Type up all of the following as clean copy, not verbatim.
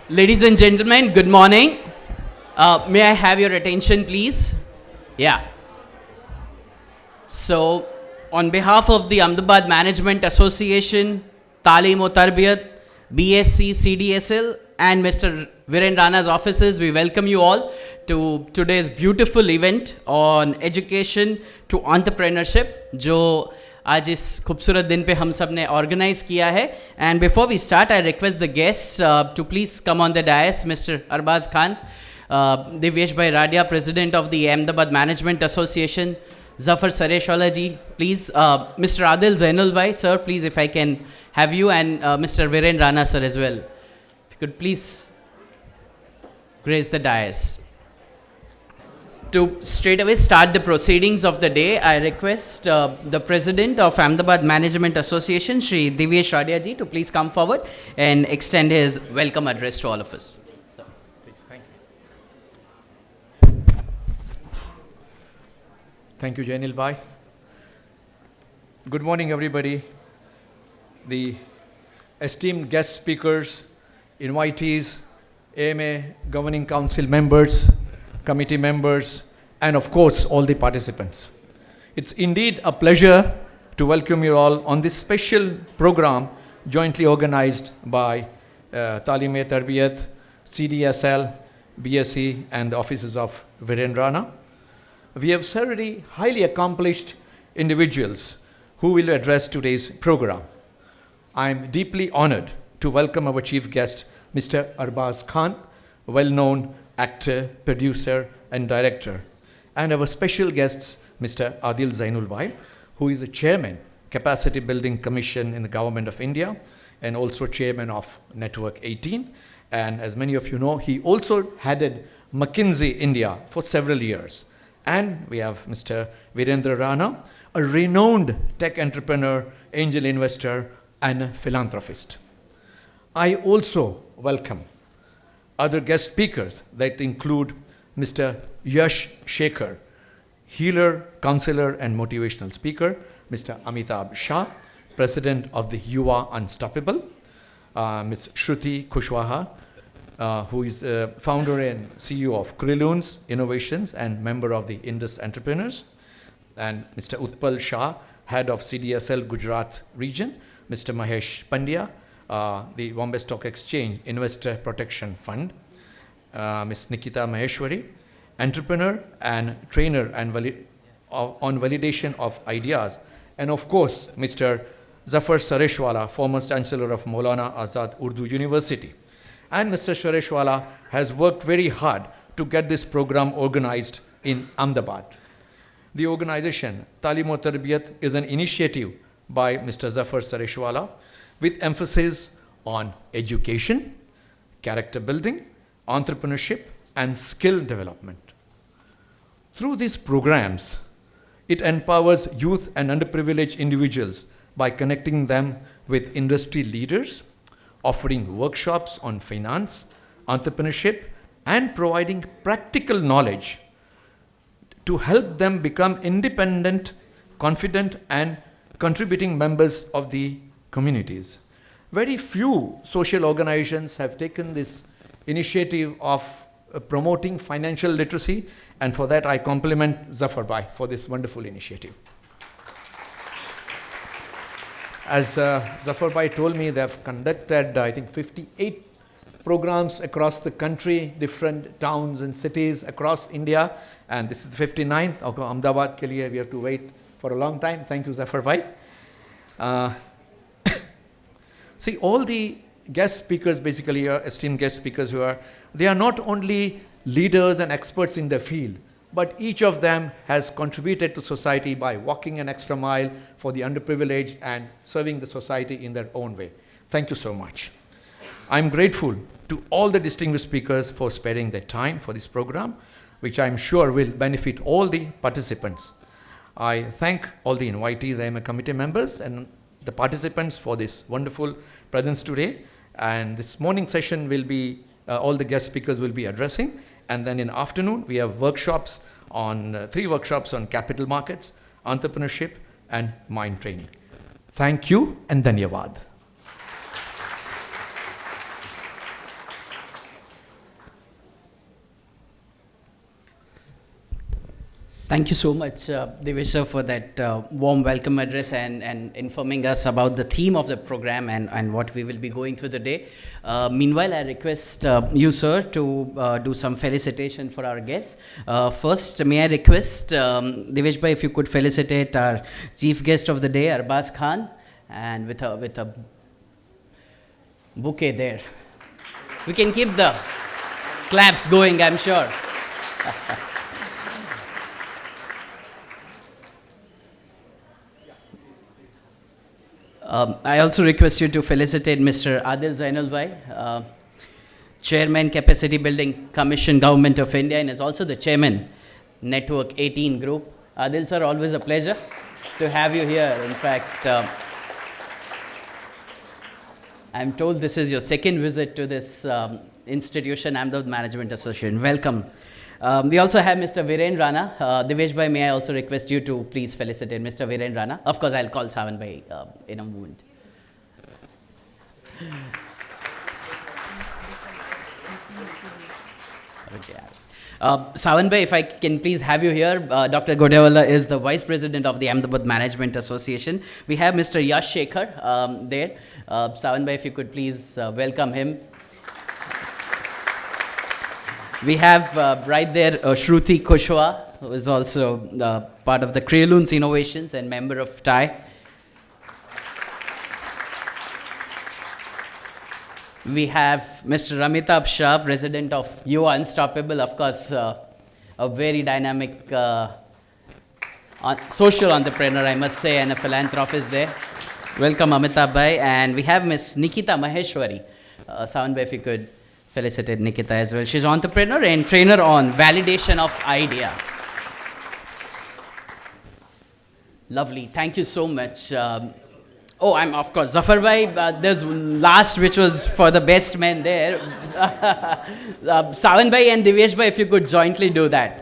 Ladies and gentlemen, good morning. May I have your attention, please? Yeah. So, on behalf of the Ahmedabad Management Association, Talim o Tarbiyat, BSc, CDSL, and Mr. Viren Rana's offices, we welcome you all to today's beautiful event on education to entrepreneurship, जो आज इस खूबसूरत दिन पे हम सब ने organise किया है. And before we start I request the guest to please come on the dais. Mister Arbaz Khan, Divyesh bhai Radia, president of the Ahmedabad management association, Zafar Sareshwala ji, please, Mr. Adil Zainul bhai, sir, please, if I can have you, and Mr. Viren Rana sir as well. If you could please grace the dais. To straight away start the proceedings of the day, I request the President of Ahmedabad Management Association, Shri Divyesh Radia ji, to please come forward and extend his welcome address to all of us. So, please, thank you. Thank you, Jainil bhai. Good morning, everybody. The esteemed guest speakers, invitees, AMA Governing Council members, committee members, and of course, all the participants. It's indeed a pleasure to welcome you all on this special program jointly organized by Talim Tarbiyat, CDSL, BSc, and the offices of Viren Rana. We have several highly accomplished individuals who will address today's program. I am deeply honored to welcome our chief guest, Mr. Arbaaz Khan, well-known actor, producer, and director, and our special guests, Mr. Adil Zainul bhai, who is the chairman, Capacity Building Commission in the Government of India, and also chairman of Network 18. And as many of you know, he also headed McKinsey India for several years. And we have Mr. Virendra Rana, a renowned tech entrepreneur, angel investor, and philanthropist. I also welcome other guest speakers that include Mr. Yash Shekhar, healer, counselor, and motivational speaker, Mr. Amitabh Shah, president of the Yuva Unstoppable, Ms. Shruti Kushwaha, who is founder and CEO of Kriloons Innovations and member of the Indus Entrepreneurs, and Mr. Utpal Shah, head of CDSL Gujarat region, Mr. Mahesh Pandya, the Bombay Stock Exchange Investor Protection Fund, Ms. Nikita Maheshwari, entrepreneur and trainer and on validation of ideas, and of course, Mr. Zafar Sareshwala, former Chancellor of Maulana Azad Urdu University. And Mr. Sareshwala has worked very hard to get this program organized in Ahmedabad. The organization, Talim o Tarbiyat, is an initiative by Mr. Zafar Sareshwala with emphasis on education, character building, entrepreneurship, and skill development. Through these programs, it empowers youth and underprivileged individuals by connecting them with industry leaders, offering workshops on finance, entrepreneurship, and providing practical knowledge to help them become independent, confident, and contributing members of the communities. Very few social organizations have taken this initiative of promoting financial literacy, and for that I compliment Zafar bhai for this wonderful initiative. As Zafar bhai told me, they have conducted, I think, 58 programs across the country, different towns and cities across India, and this is the 59th. Ahmedabad ke liye we have to wait for a long time. Thank you, Zafar bhai. See, all the guest speakers, basically, esteemed guest speakers they are not only leaders and experts in their field, but each of them has contributed to society by walking an extra mile for the underprivileged and serving the society in their own way. Thank you so much. I'm grateful to all the distinguished speakers for sparing their time for this program, which I'm sure will benefit all the participants. I thank all the invitees, IMA committee members, and the participants for this wonderful presence today. And this morning session will be, all the guest speakers will be addressing. And then in afternoon, we have workshops on, 3 workshops on capital markets, entrepreneurship, and mind training. Thank you, and dhanyavad. Thank you so much, Devesh sir, for that warm welcome address and informing us about the theme of the program and what we will be going through the day. Meanwhile, I request you, sir, to do some felicitation for our guests. First, may I request Devesh bhai, if you could felicitate our chief guest of the day, Arbaaz Khan, and with a bouquet there. We can keep the claps going, I'm sure. I also request you to felicitate Mr. Adil Zainul Bhai, Chairman, Capacity Building Commission, Government of India, and is also the Chairman, Network 18 Group. Adil sir, always a pleasure to have you here. In fact, I'm told this is your second visit to this institution, Ahmedabad Management Association. Welcome. We also have Mr. Viren Rana. Devesh bhai, may I also request you to please felicitate Mr. Viren Rana. Of course, I'll call Sawan bhai in a moment. Sawan bhai, if I can please have you here. Dr. Godewala is the Vice President of the Ahmedabad Management Association. We have Mr. Yash Shekhar there. Sawan bhai, if you could please welcome him. We have right there Shruti Kushwa, who is also part of the Creluns Innovations and member of TIE. We have Mr. Amitabh Shah, President of You Are Unstoppable, of course, a very dynamic social entrepreneur, I must say, and a philanthropist there. Welcome, Amitabh bhai. And we have Ms. Nikita Maheshwari. Sawan bhai, if you could felicitate Nikita as well. She's an entrepreneur and trainer on validation of idea. Lovely. Thank you so much. I'm of course Zafar bhai. There's last, which was for the best man there. Sawan bhai and Devesh bhai, if you could jointly do that.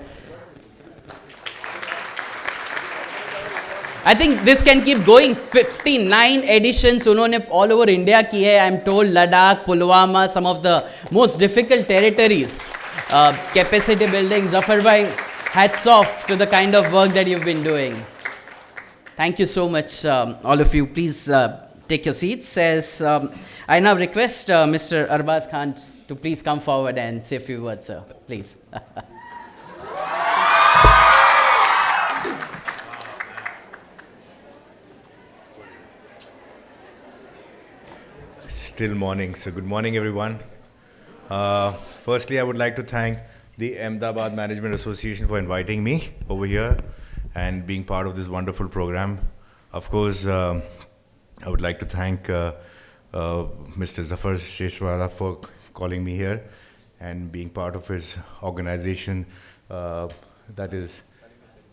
I think this can keep going. 59 editions उन्होंने all over India की है. I'm told Ladakh, Pulwama, some of the most difficult territories. Capacity building. Zafar bhai, hats off to the kind of work that you've been doing. Thank you so much, all of you. Please take your seats. As I now request Mr. Arbaaz Khan to please come forward and say a few words, sir. Please. Still morning, so good morning everyone. Firstly, I would like to thank the Ahmedabad Management Association for inviting me over here and being part of this wonderful program. Of course, I would like to thank Mr. Zafar Sheshwara for calling me here and being part of his organization, that is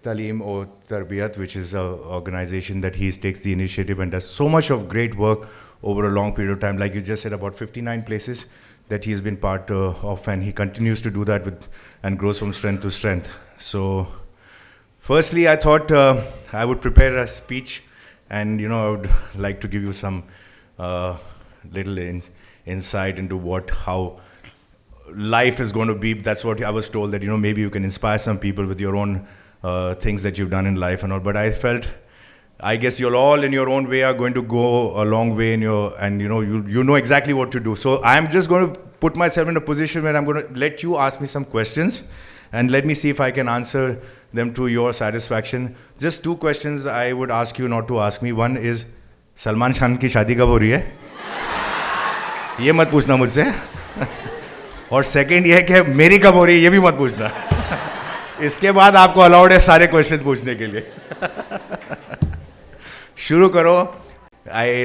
Talim or Tarbiyat, which is an organization that he takes the initiative and does so much of great work over a long period of time. Like you just said, about 59 places that he has been part of, and he continues to do that and grows from strength to strength. So firstly, I thought I would prepare a speech, and I would like to give you some little insight into how life is going to be. That's what I was told, that maybe you can inspire some people with your own things that you've done in life and all. But I felt, I guess you're all in your own way are going to go a long way and you know exactly what to do. So I'm just going to put myself in a position where I'm going to let you ask me some questions and let me see if I can answer them to your satisfaction. Just two questions I would ask you not to ask me. One is, Salman Khan की शादी कब हो रही है? ये मत पूछना मुझसे. और सेकंड ये है कि मेरी कब हो रही है, ये भी मत पूछना. इसके बाद आपको अलाउड है सारे क्वेश्चन पूछने के लिए. शुरू करो.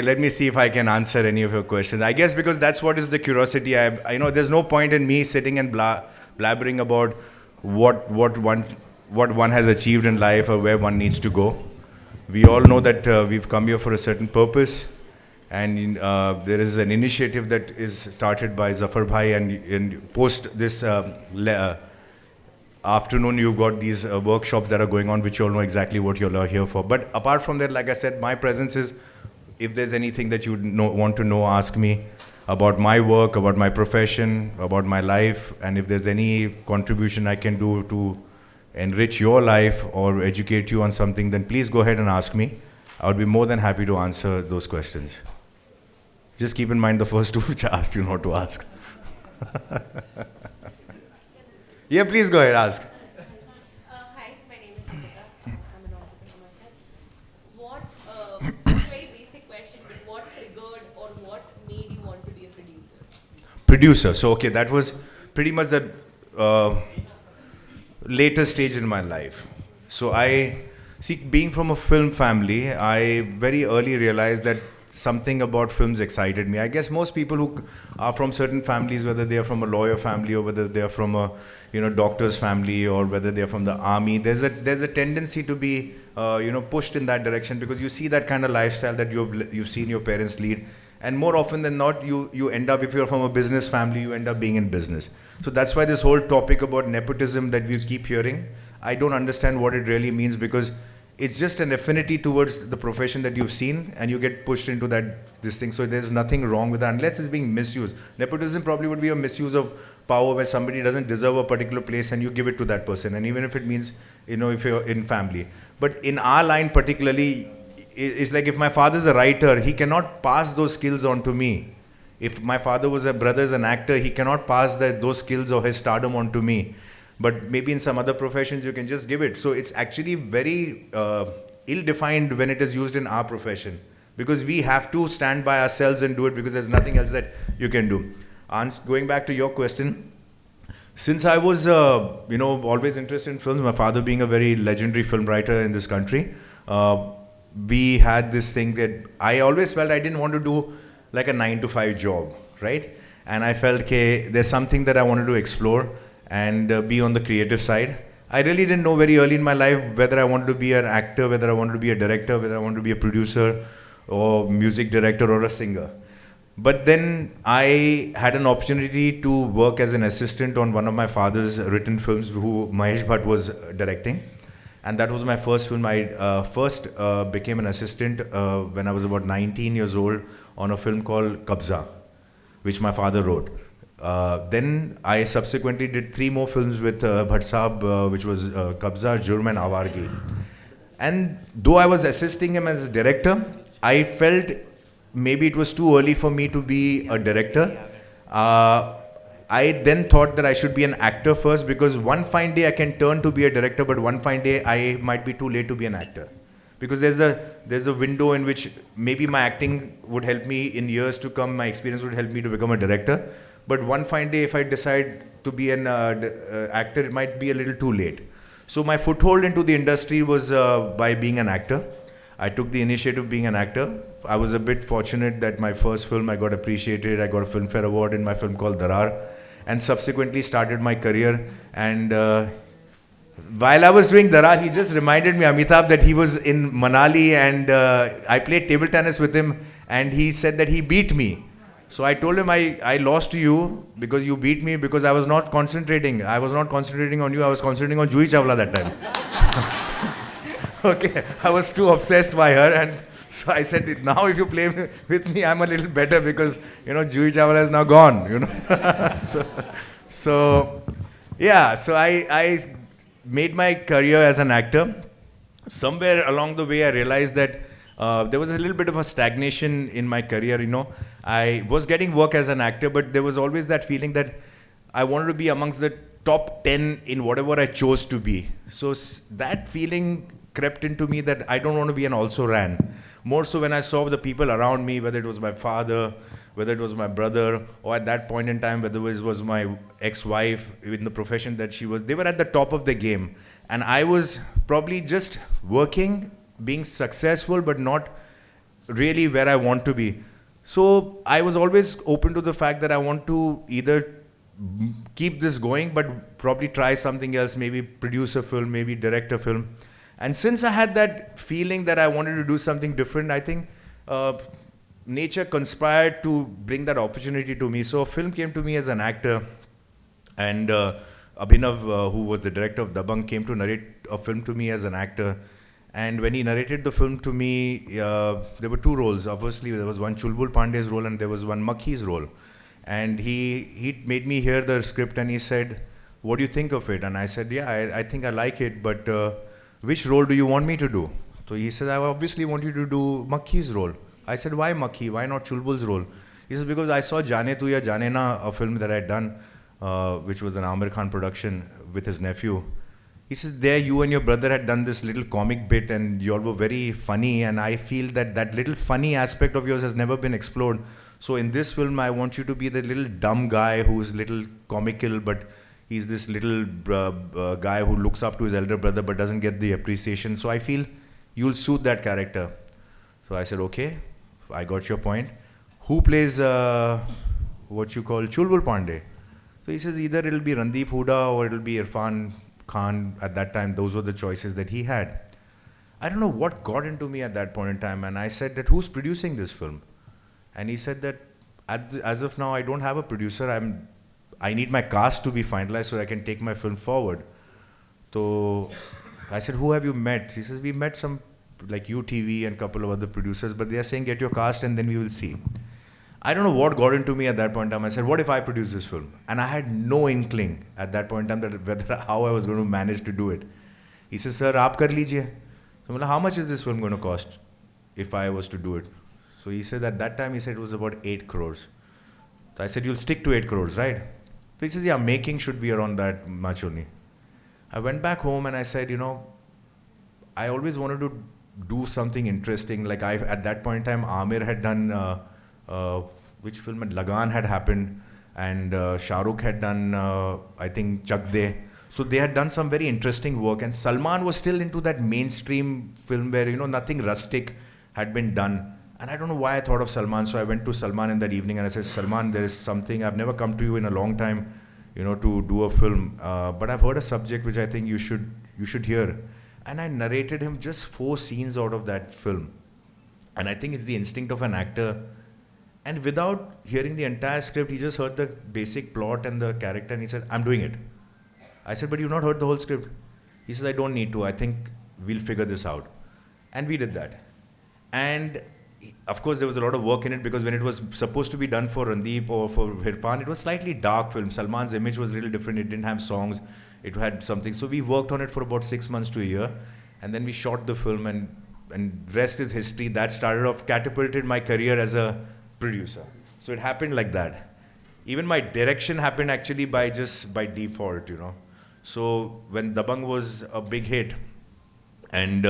Let me see if I can answer any of your questions. I guess because that's what is the curiosity. I know there's no point in me sitting and blabbering about what one has achieved in life or where one needs to go. We all know that we've come here for a certain purpose, and there is an initiative that is started by Zafar bhai, and post this afternoon you've got these workshops that are going on, which you all know exactly what you're here for. But apart from that, like I said, my presence is, if there's anything that you want to know, ask me about my work, about my profession, about my life, and if there's any contribution I can do to enrich your life or educate you on something, then please go ahead and ask me. I would be more than happy to answer those questions. Just keep in mind the first two which I asked you not to ask. Yeah, please go ahead, ask. Hi, my name is Nikita. I'm an entrepreneur myself. So it's a very basic question, but what triggered or what made you want to be a producer? Producer. So, okay, that was pretty much the later stage in my life. So being from a film family, I very early realized that something about films excited me. I guess most people who are from certain families, whether they are from a lawyer family or whether they are from a doctor's family or whether they are from the army, there's a tendency to be pushed in that direction because you see that kind of lifestyle that you've seen your parents lead. And more often than not, you end up, if you're from a business family, you end up being in business. So that's why this whole topic about nepotism that we keep hearing, I don't understand what it really means, because it's just an affinity towards the profession that you've seen and you get pushed into this thing. So there's nothing wrong with that unless it's being misused. Nepotism probably would be a misuse of power where somebody doesn't deserve a particular place and you give it to that person. And even if it means, if you're in family. But in our line particularly, it's like if my father's a writer, he cannot pass those skills on to me. If my father was a brother's an actor, he cannot pass those skills or his stardom on to me. But maybe in some other professions, you can just give it. So it's actually very ill-defined when it is used in our profession, because we have to stand by ourselves and do it because there's nothing else that you can do. Going back to your question, since I was, always interested in films, my father being a very legendary film writer in this country, we had this thing that I always felt I didn't want to do like a 9-to-5 job, right? And I felt, okay, there's something that I wanted to explore and be on the creative side. I really didn't know very early in my life whether I wanted to be an actor, whether I wanted to be a director, whether I wanted to be a producer or music director or a singer. But then I had an opportunity to work as an assistant on one of my father's written films, who Mahesh Bhatt was directing. And that was my first film. I first became an assistant when I was about 19 years old on a film called Kabza, which my father wrote. Then I subsequently did 3 more films with Bhatt Saab, which was Kabza, Jurm and Awargi. And though I was assisting him as a director, I felt maybe it was too early for me to be a director. I then thought that I should be an actor first, because one fine day I can turn to be a director, but one fine day I might be too late to be an actor. Because there's a window in which maybe my acting would help me in years to come, my experience would help me to become a director. But one fine day, if I decide to be an actor, it might be a little too late. So my foothold into the industry was by being an actor. I took the initiative of being an actor. I was a bit fortunate that my first film, I got appreciated. I got a Filmfare Award in my film called Darar, and subsequently started my career. And while I was doing Darar, he just reminded me, Amitabh, that he was in Manali, and I played table tennis with him, and he said that he beat me. So I told him I lost to you because you beat me, because I was not concentrating. I was not concentrating on you. I was concentrating on Juhi Chawla that time. Okay, I was too obsessed by her, and so I said, now if you play with me, I'm a little better, because Juhi Chawla is now gone. So I made my career as an actor. Somewhere along the way, I realized that there was a little bit of a stagnation in my career. I was getting work as an actor, but there was always that feeling that I wanted to be amongst the top 10 in whatever I chose to be. So that feeling crept into me that I don't want to be an also-ran. More so when I saw the people around me, whether it was my father, whether it was my brother, or at that point in time, whether it was my ex-wife in the profession that she was, they were at the top of the game. And I was probably just working, being successful, but not really where I want to be. So I was always open to the fact that I want to either keep this going, but probably try something else, maybe produce a film, maybe direct a film. And since I had that feeling that I wanted to do something different, I think nature conspired to bring that opportunity to me. So a film came to me as an actor, and Abhinav, who was the director of Dabang, came to narrate a film to me as an actor. And when he narrated the film to me, there were 2 roles. Obviously, there was one Chulbul Pandey's role and there was one Makhi's role. And he made me hear the script, and he said, what do you think of it? And I said, yeah, I think I like it, but which role do you want me to do? So he said, I obviously want you to do Makhi's role. I said, why Makhi? Why not Chulbul's role? He says, because I saw Jaane Tu Ya Jaane Na, a film that I had done, which was an Amir Khan production with his nephew. He says, there you and your brother had done this little comic bit and you all were very funny, and I feel that that little funny aspect of yours has never been explored. So in this film, I want you to be the little dumb guy who's little comical, but he's this little guy who looks up to his elder brother but doesn't get the appreciation. So I feel you'll suit that character. So I said, okay, I got your point. Who plays what you call Chulbul Pandey? So he says, either it'll be Randeep Hooda or it'll be Irfan Khan. At that time, those were the choices that he had. I don't know what got into me at that point in time, and I said that, who's producing this film? And he said that as of now, I don't have a producer. I need my cast to be finalized so I can take my film forward. So I said, who have you met? He says, we met some like UTV and a couple of other producers, but they are saying, get your cast and then we will see. I don't know what got into me at that point in time. I said, what if I produce this film? And I had no inkling at that point in time that how I was going to manage to do it. He says, sir, aap kar lijiye. So I'm like, how much is this film going to cost if I was to do it? So he said at that time, he said it was about 8 crores. So I said, you'll stick to 8 crores, right? So he says, yeah, making should be around that much only. I went back home and I said, I always wanted to do something interesting. Like at that point in time, Amir had done, which film? Lagan had happened, and Shah Rukh had done, I think, Chak De. So they had done some very interesting work, and Salman was still into that mainstream film where, nothing rustic had been done. And I don't know why I thought of Salman, so I went to Salman in that evening and I said, Salman, there is something, I've never come to you in a long time, to do a film, but I've heard a subject which I think you should hear. And I narrated him just 4 scenes out of that film. And I think it's the instinct of an actor. And without hearing the entire script, he just heard the basic plot and the character and he said, I'm doing it. I said, but you've not heard the whole script. He says, I don't need to. I think we'll figure this out. And we did that. And of course, there was a lot of work in it because when it was supposed to be done for Randeep or for Irfan, it was slightly dark film. Salman's image was a little different. It didn't have songs. It had something. So we worked on it for about 6 months to a year. And then we shot the film and rest is history. That started off, catapulted my career as a producer. So it happened like that. Even my direction happened actually by default, So when Dabang was a big hit, and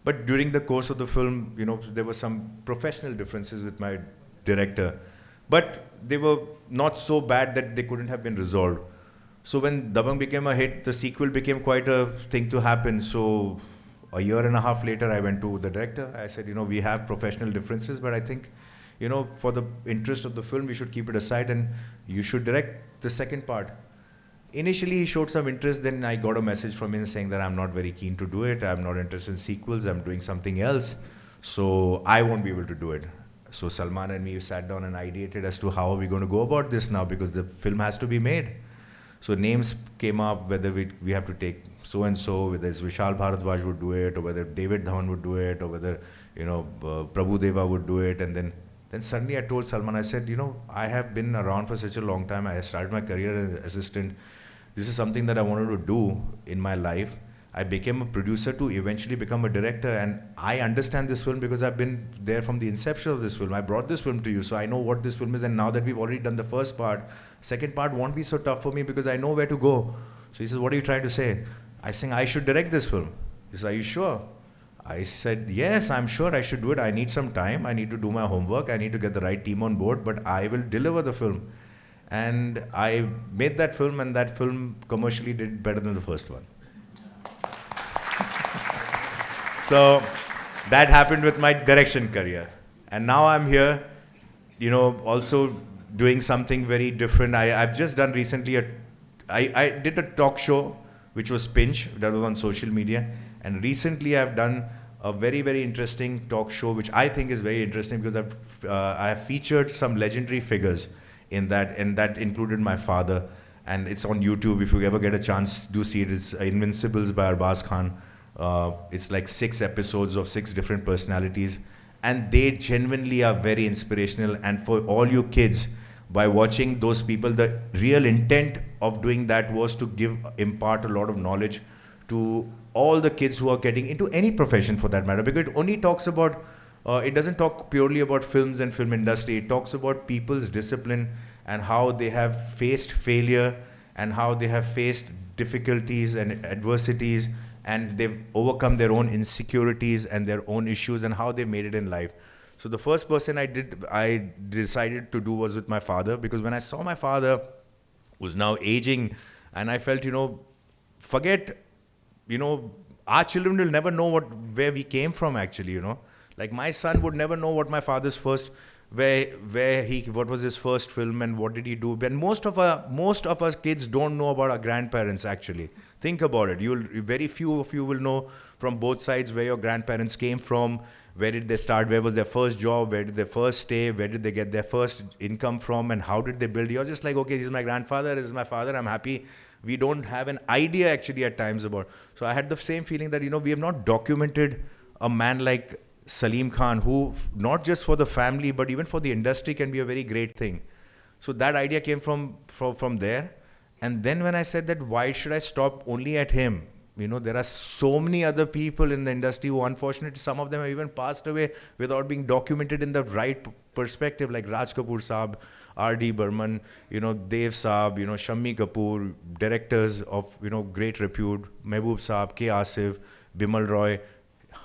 but during the course of the film, there were some professional differences with my director, but they were not so bad that they couldn't have been resolved. So when Dabang became a hit, the sequel became quite a thing to happen. So a year and a half later, I went to the director. I said, we have professional differences, but I think, for the interest of the film, we should keep it aside and you should direct the second part. Initially, he showed some interest. Then I got a message from him saying that I'm not very keen to do it. I'm not interested in sequels. I'm doing something else. So I won't be able to do it. So Salman and me sat down and ideated as to how are we going to go about this now, because the film has to be made. So names came up, whether we have to take so-and-so, whether it's Vishal Bharadwaj would do it, or whether David Dhawan would do it, or whether, Prabhu Deva would do it. And then suddenly I told Salman, I said, I have been around for such a long time. I started my career as an assistant. This is something that I wanted to do in my life. I became a producer to eventually become a director, and I understand this film because I've been there from the inception of this film. I brought this film to you, so I know what this film is, and now that we've already done the first part, second part won't be so tough for me because I know where to go. So he says, what are you trying to say? I think I should direct this film. He says, are you sure? I said, yes, I'm sure I should do it. I need some time. I need to do my homework. I need to get the right team on board, but I will deliver the film. And I made that film, and that film commercially did better than the first one. So that happened with my direction career. And now I'm here, also doing something very different. I've just done recently I did a talk show, which was Pinch, that was on social media. And recently I've done a very, very interesting talk show, which I think is very interesting because I have featured some legendary figures in that, and that included my father. And it's on YouTube. If you ever get a chance, do see it. It's Invincibles by Arbaaz Khan. It's like 6 episodes of 6 different personalities. And they genuinely are very inspirational. And for all you kids, by watching those people. The real intent of doing that was to impart a lot of knowledge to all the kids who are getting into any profession for that matter, because it only talks about, it doesn't talk purely about films and film industry. It talks about people's discipline and how they have faced failure and how they have faced difficulties and adversities, and they've overcome their own insecurities and their own issues and how they made it in life. So the first person I decided to do was with my father, because when I saw my father who's now aging, and I felt, forget, our children will never know where we came from actually, Like my son would never know what my father's first, what was his first film and what did he do. And most of us kids don't know about our grandparents actually. Think about it. Very few of you will know from both sides where your grandparents came from, where did they start, where was their first job, where did they first stay, where did they get their first income from, and how did they build. You're just like, okay, this is my grandfather, this is my father, I'm happy. We don't have an idea actually at times about. So I had the same feeling that, we have not documented a man like Salim Khan, who not just for the family, but even for the industry can be a very great thing. So that idea came from there. And then when I said that, why should I stop only at him? There are so many other people in the industry who, unfortunately, some of them have even passed away without being documented in the right perspective, like Raj Kapoor Saab, R.D. Burman, Dev Saab, Shammi Kapoor, directors of, great repute, Mehboob Saab, K. Asif, Bimal Roy,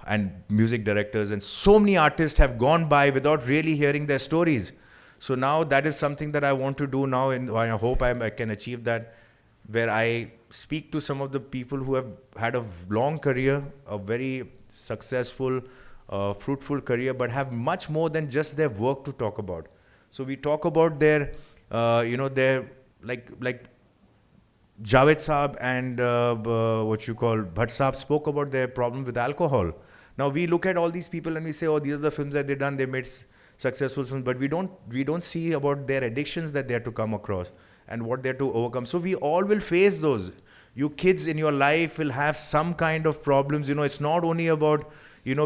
and music directors, and so many artists have gone by without really hearing their stories. So now that is something that I want to do now, and I hope I can achieve that, where I speak to some of the people who have had a long career, a very successful, fruitful career, but have much more than just their work to talk about. So we talk about their, their, like Javed Saab and Bhatt Saab spoke about their problem with alcohol. Now we look at all these people and we say, oh, these are the films that they've done, they made successful films, but we don't see about their addictions that they had to come across and what they had to overcome. So we all will face those. You kids in your life will have some kind of problems. It's not only about,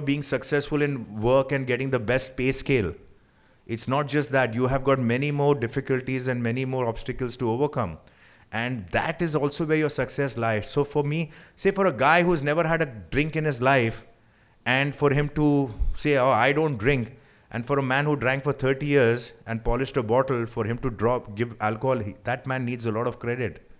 being successful in work and getting the best pay scale. It's not just that. You have got many more difficulties and many more obstacles to overcome. And that is also where your success lies. So for me, say for a guy who's never had a drink in his life, and for him to say, oh, I don't drink, and for a man who drank for 30 years and polished a bottle, for him to give alcohol, that man needs a lot of credit.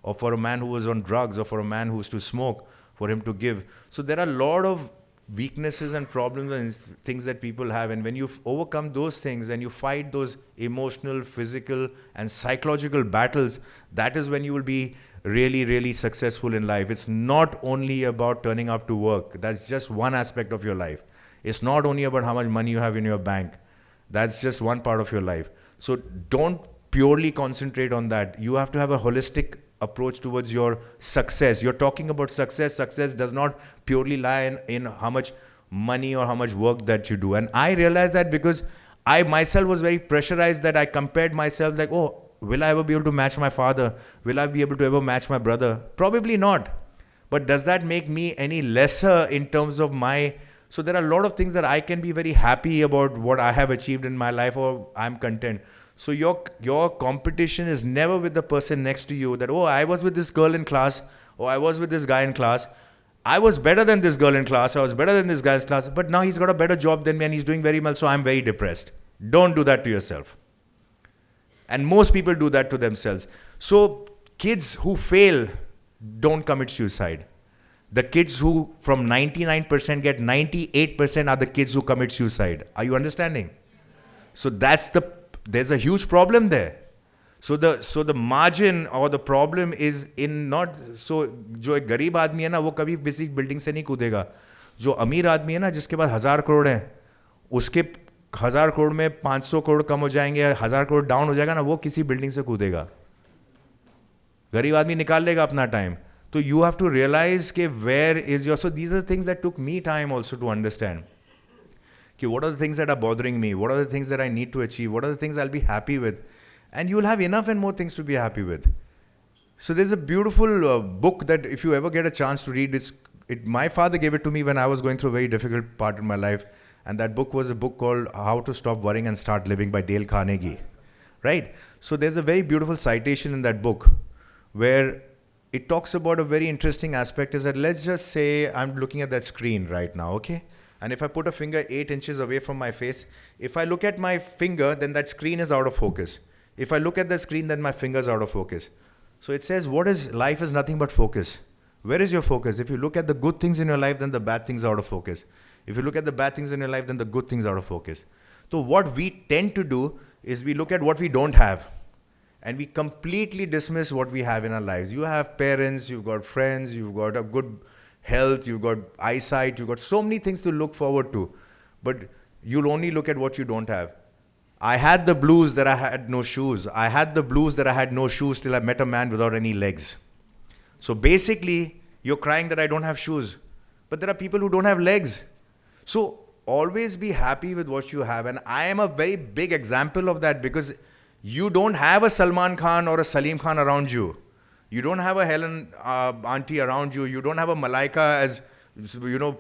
Or for a man who was on drugs, or for a man who used to smoke, for him to give. So there are a lot of weaknesses and problems and things that people have. And when you overcome those things and you fight those emotional, physical, and psychological battles, that is when you will be really, really successful in life. It's not only about turning up to work. That's just one aspect of your life. It's not only about how much money you have in your bank. That's just one part of your life. So don't purely concentrate on that. You have to have a holistic approach towards your success. You're talking about success. Success does not purely lie in how much money or how much work that you do. And I realized that because I myself was very pressurized, that I compared myself like, oh, will I ever be able to match my father? Will I be able to ever match my brother? Probably not. But does that make me any lesser in terms of my... So there are a lot of things that I can be very happy about what I have achieved in my life, or I'm content. So your competition is never with the person next to you that, oh, I was with this girl in class, or I was with this guy in class. I was better than this girl in class, I was better than this guy's class, but now he's got a better job than me and he's doing very well, so I'm very depressed. Don't do that to yourself. And most people do that to themselves. So kids who fail don't commit suicide. The kids who from 99% get 98% are the kids who commit suicide. Are you understanding? So there's a huge problem there. So the margin or the problem is in not, so जो एक गरीब आदमी है ना वो कभी किसी building से नहीं कूदेगा. जो अमीर आदमी है ना जिसके पास 1000 करोड़ है, उसके 1000 करोड़ में 500 करोड़ कम हो जाएंगे, 1000 करोड़ डाउन हो जाएगा ना, वो किसी बिल्डिंग से कूदेगा. गरीब आदमी निकाल लेगा अपना time. So you have to realize ke where is your... So these are the things that took me time also to understand. Ki what are the things that are bothering me? What are the things that I need to achieve? What are the things I'll be happy with? And you'll have enough and more things to be happy with. So there's a beautiful book that if you ever get a chance to read, my father gave it to me when I was going through a very difficult part in my life. And that book was a book called How to Stop Worrying and Start Living by Dale Carnegie. right? So there's a very beautiful citation in that book where it talks about a very interesting aspect is that let's just say I'm looking at that screen right now, okay? And if I put a finger 8 inches away from my face, if I look at my finger, then that screen is out of focus. If I look at the screen, then my finger's out of focus. So it says, life is nothing but focus. Where is your focus? If you look at the good things in your life, then the bad things are out of focus. If you look at the bad things in your life, then the good things are out of focus. So what we tend to do is we look at what we don't have and we completely dismiss what we have in our lives. You have parents, you've got friends, you've got a good health, you've got eyesight, you've got so many things to look forward to. But you'll only look at what you don't have. I had the blues that I had no shoes. I had the blues that I had no shoes till I met a man without any legs. So basically, you're crying that I don't have shoes. But there are people who don't have legs. So always be happy with what you have. And I am a very big example of that because you don't have a Salman Khan or a Salim Khan around you. You don't have a Helen auntie around you. You don't have a Malaika as,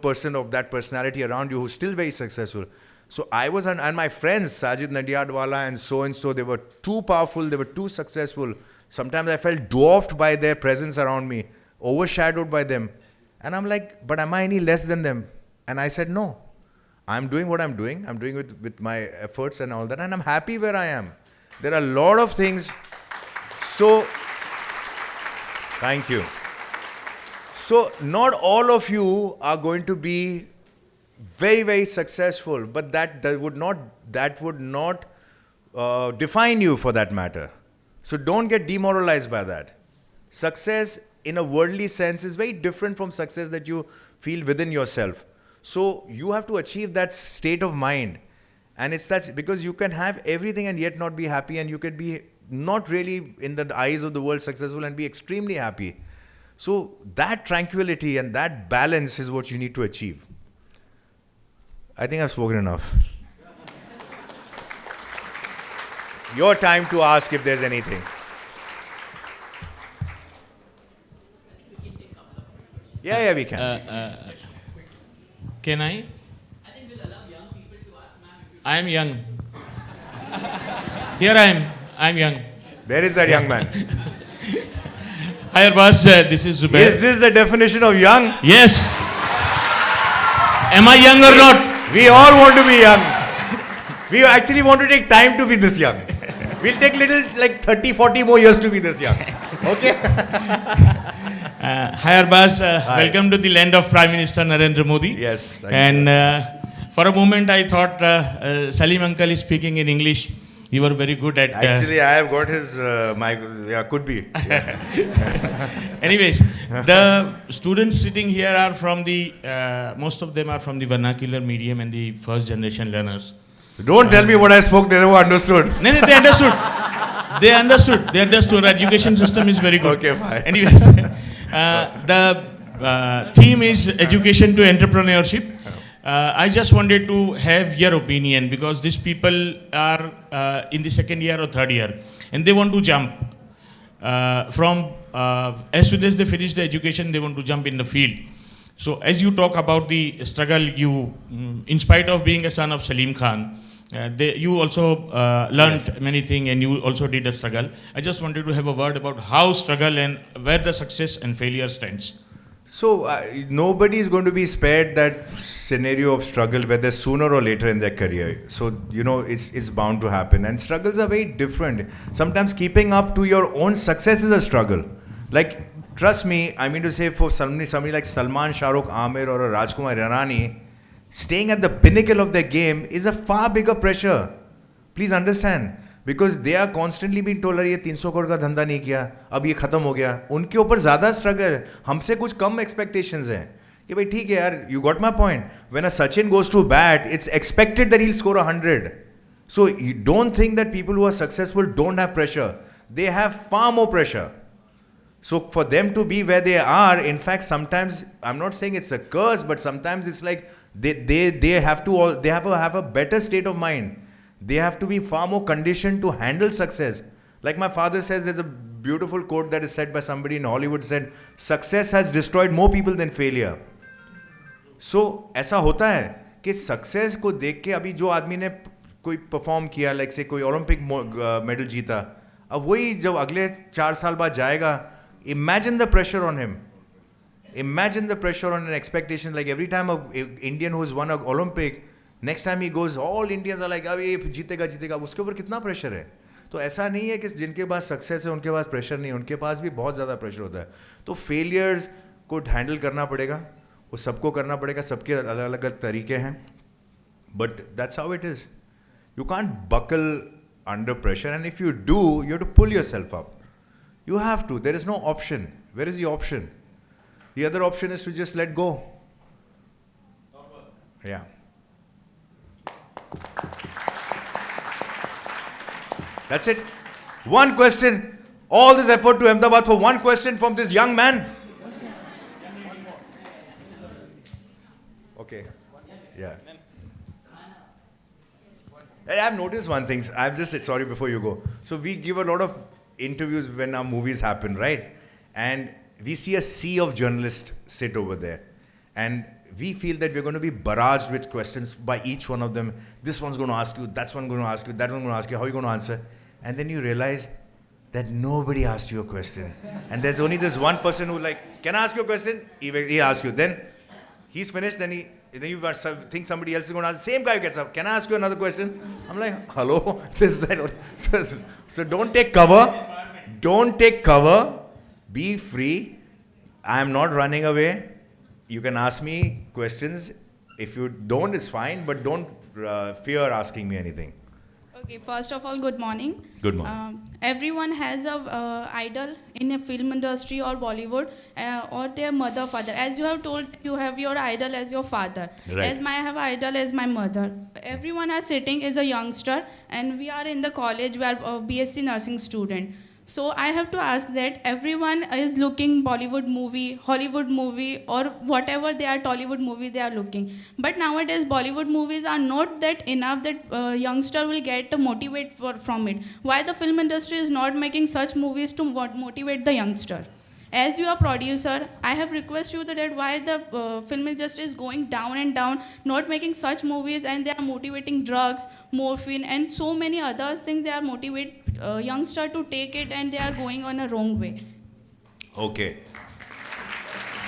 person of that personality around you who's still very successful. So I was, and my friends, Sajid Nadiadwala and so, they were too powerful, they were too successful. Sometimes I felt dwarfed by their presence around me, overshadowed by them. And I'm like, but am I any less than them? And I said, no. I'm doing what I'm doing. I'm doing it with my efforts and all that. And I'm happy where I am. There are a lot of things. So, thank you. So, not all of you are going to be very, very successful, but that would not define you for that matter. So don't get demoralized by that. Success in a worldly sense is very different from success that you feel within yourself. So you have to achieve that state of mind. And it's that because you can have everything and yet not be happy, and you can be not really in the eyes of the world successful and be extremely happy. So that tranquility and that balance is what you need to achieve. I think I've spoken enough. Your time to ask if there's anything. Yeah, we can. Can I? I think we'll allow young people to ask, ma'am, if you I am young. Here I am. I am young. There is that young man. Hi Arbaaz, this is Zubair. Is this the definition of young? Yes. Am I young or not? We all want to be young. We actually want to take time to be this young. We'll take like 30, 40 more years to be this young. Okay? Hi Arbaaz, welcome to the land of Prime Minister Narendra Modi. Yes. Thank And for a moment I thought Salim uncle is speaking in English. You were very good at... Actually, I have got his mic. Yeah, could be. Yeah. Anyways, the students sitting here are from the... most of them are from the vernacular medium and the first generation learners. Don't tell me what I spoke, they never understood. No, they understood. They understood. They understood. Education system is very good. Okay, fine. Anyways, the theme is education to entrepreneurship. I just wanted to have your opinion because these people are in the second year or third year and they want to jump from as soon as they finish the education, they want to jump in the field. So as you talk about the struggle, you, in spite of being a son of Salim Khan, you also learned many things and you also did a struggle. I just wanted to have a word about how struggle and where the success and failure stands. So, nobody is going to be spared that scenario of struggle, whether sooner or later in their career. So, it's bound to happen. And struggles are very different. Sometimes keeping up to your own success is a struggle. Like, trust me, I mean to say for somebody like Salman, Shah Rukh, Amir or a Rajkumar Hirani, staying at the pinnacle of their game is a far bigger pressure. Please understand. Because they are constantly being told, ये 300 करोड़ का धंधा नहीं किया, अब ये खत्म हो गया. उनके ऊपर ज़्यादा struggle है. हमसे कुछ कम expectations हैं. कि भाई ठीक है यार, you got my point. When a Sachin goes to bat, it's expected that he'll score 100. So you don't think that people who are successful don't have pressure. They have far more pressure. So for them to be where they are, in fact, sometimes, I'm not saying it's a curse, but sometimes it's like they have to have a better state of mind. They have to be far more conditioned to handle success. Like my father says, there's a beautiful quote that is said by somebody in Hollywood said, success has destroyed more people than failure. So, ऐसा होता है कि success को देख के अभी जो आदमी ने कोई परफॉर्म किया, लाइक से कोई ओलंपिक मेडल जीता, अब वही जब अगले 4 साल बाद जाएगा, imagine the pressure on him, imagine the pressure on an expectation, like every time a Indian who's won an Olympic, next time he goes, all Indians are like, अब ये जीतेगा जीतेगा, उसके ऊपर कितना प्रेशर है. तो ऐसा नहीं है कि जिनके पास सक्सेस है उनके पास प्रेशर नहीं, उनके पास भी बहुत ज़्यादा प्रेशर होता है. तो फेलियर्स को हैंडल करना पड़ेगा, वो सबको करना पड़ेगा, सबके अलग अलग तरीके हैं, but that's how it is. You can't buckle under pressure, and if you do, you have to pull yourself up. You have to. There is no option. Where is the option? The other option is to just let go. Yeah. That's it. One question. All this effort to Ahmedabad for one question from this young man. Okay. Yeah. Hey, I've noticed one thing. I'm just sorry before you go. So we give a lot of interviews when our movies happen, right? And we see a sea of journalists sit over there. And we feel that we're going to be barraged with questions by each one of them. This one's going to ask you, that's one going to ask you, that one's going to ask you, how are you going to answer? And then you realize that nobody asked you a question. And there's only this one person who like, can I ask you a question? He asks you. Then he's finished, then you think somebody else is going to ask. Same guy gets up. Can I ask you another question? I'm like, hello? This, that. So don't take cover. Don't take cover. Be free. I am not running away. You can ask me questions. If you don't, it's fine. But don't fear asking me anything. Okay, first of all, good morning. Good morning. Everyone has a idol in a film industry or Bollywood or their mother, father. As you have told, you have your idol as your father. Right. As I have idol as my mother. Everyone is sitting is a youngster, and we are in the college. We are a BSc nursing student. So I have to ask that everyone is looking Bollywood movie, Hollywood movie, or whatever they are, Tollywood movie they are looking. But nowadays Bollywood movies are not that enough that youngster will get motivate from it. Why the film industry is not making such movies to motivate the youngster? As you are producer, I have request you that why the film industry is going down and down, not making such movies, and they are motivating drugs, morphine, and so many other things. They are motivate youngster to take it, and they are going on a wrong way. Okay.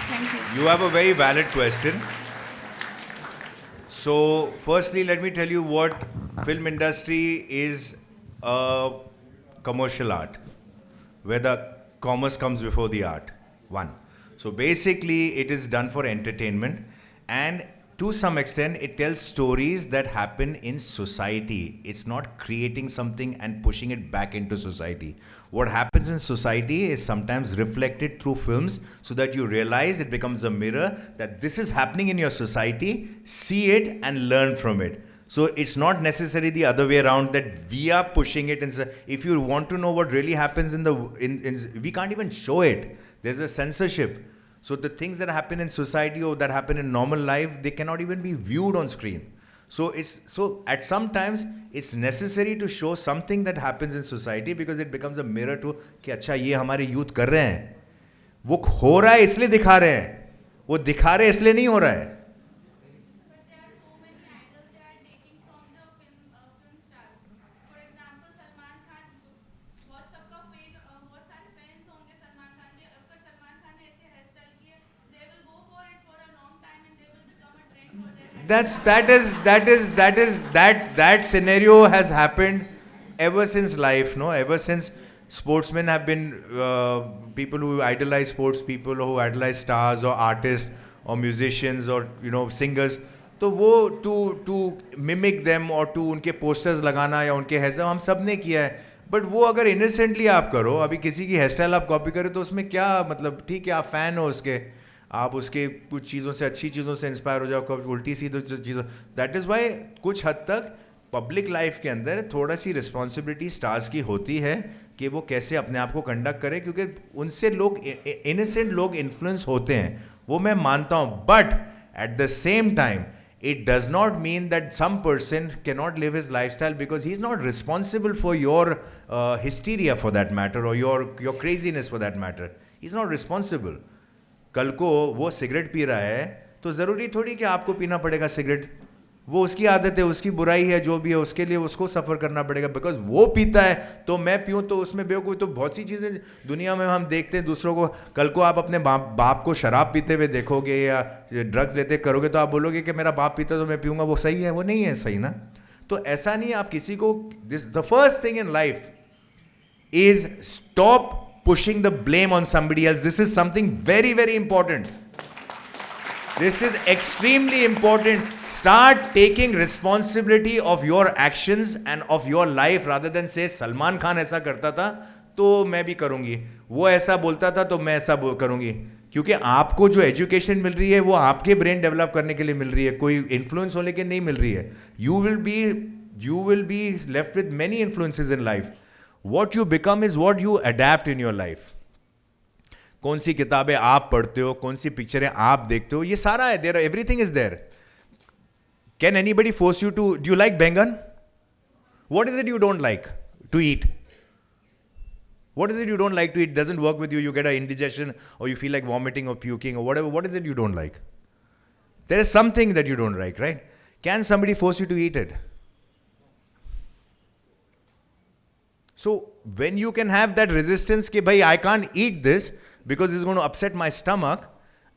Thank you. You have a very valid question. So, firstly, let me tell you what film industry is a commercial art, where the commerce comes before the art. One. So basically, it is done for entertainment, and to some extent, it tells stories that happen in society. It's not creating something and pushing it back into society. What happens in society is sometimes reflected through films, so that you realize it becomes a mirror that this is happening in your society, see it and learn from it. So it's not necessarily the other way around that we are pushing it. And if you want to know what really happens we can't even show it. There's a censorship. So the things that happen in society or that happen in normal life, they cannot even be viewed on screen. So at some times it's necessary to show something that happens in society, because it becomes a mirror to कि अच्छा ये हमारे youth कर रहे हैं, वो हो रहा है इसलिए दिखा रहे हैं, वो दिखा रहे इसलिए नहीं हो रहा है. That scenario has happened ever since life, no? Ever since sportsmen have been people who idolize sports people, who idolize stars or artists or musicians or singers. तो वो to mimic them or to उनके posters लगाना या उनके hair हम सब ने किया है. बट वो अगर innocently आप करो, अभी किसी की हेयर स्टाइल आप कॉपी करें तो उसमें क्या मतलब, ठीक है आप फैन हो उसके, आप उसके कुछ चीज़ों से, अच्छी चीज़ों से इंस्पायर हो जाओ, कभी उल्टी सीधी चीज़ों. दैट इज़ वाई कुछ हद तक पब्लिक लाइफ के अंदर थोड़ा सी रिस्पॉन्सिबिलिटी स्टार्स की होती है कि वो कैसे अपने आप को कंडक्ट करें, क्योंकि उनसे लोग इनोसेंट लोग इन्फ्लुएंस होते हैं, वो मैं मानता हूँ. But at the same time it does not mean that some person cannot live his lifestyle, because he's not responsible for your hysteria for that matter, or your craziness for that matter. He's not responsible. कल को वो cigarette P रहा है तो ज़रूरी थोड़ी कि आपको पीना पड़ेगा सिगरेट. वो उसकी आदत है, उसकी बुराई है, जो भी है उसके लिए उसको सफ़र करना पड़ेगा, बिकॉज वो पीता है तो मैं पीऊँ तो उसमें बेवकूफ़। तो बहुत सी चीज़ें दुनिया में हम देखते हैं दूसरों को। कल को आप अपने बाप को शराब पीते हुए देखोगे या ड्रग्स लेते करोगे तो आप बोलोगे कि मेरा बाप पीता तो मैं पीऊँगा, वो सही है? वो नहीं है सही ना। तो ऐसा नहीं, आप किसी को, this the first thing in life is stop pushing the blame on somebody else. This is something very very important. This is extremely important. Start taking responsibility of your actions and of your life rather than say Salman Khan ऐसा करता था तो मैं भी करूंगी, वो ऐसा बोलता था तो मैं ऐसा करूंगी. क्योंकि आपको जो एजुकेशन मिल रही है वो आपके ब्रेन डेवलप करने के लिए मिल रही है, कोई इन्फ्लुएंस होने के नहीं मिल रही है. You will be left with many influences in life. What you become is what you adapt in your life. कौन सी किताबें आप पढ़ते हो, कौन सी पिक्चरें आप देखते हो, ये सारा है. There everything is there. Can anybody force you to, do you like baingan? What is it you don't like to eat? What is it you don't like to eat? Doesn't work with you. You get an indigestion or you feel like vomiting or puking or whatever. What is it you don't like? There is something that you don't like, right? Can somebody force you to eat it? So when you can have that resistance कि भाई I can't eat this because it's going to upset my stomach,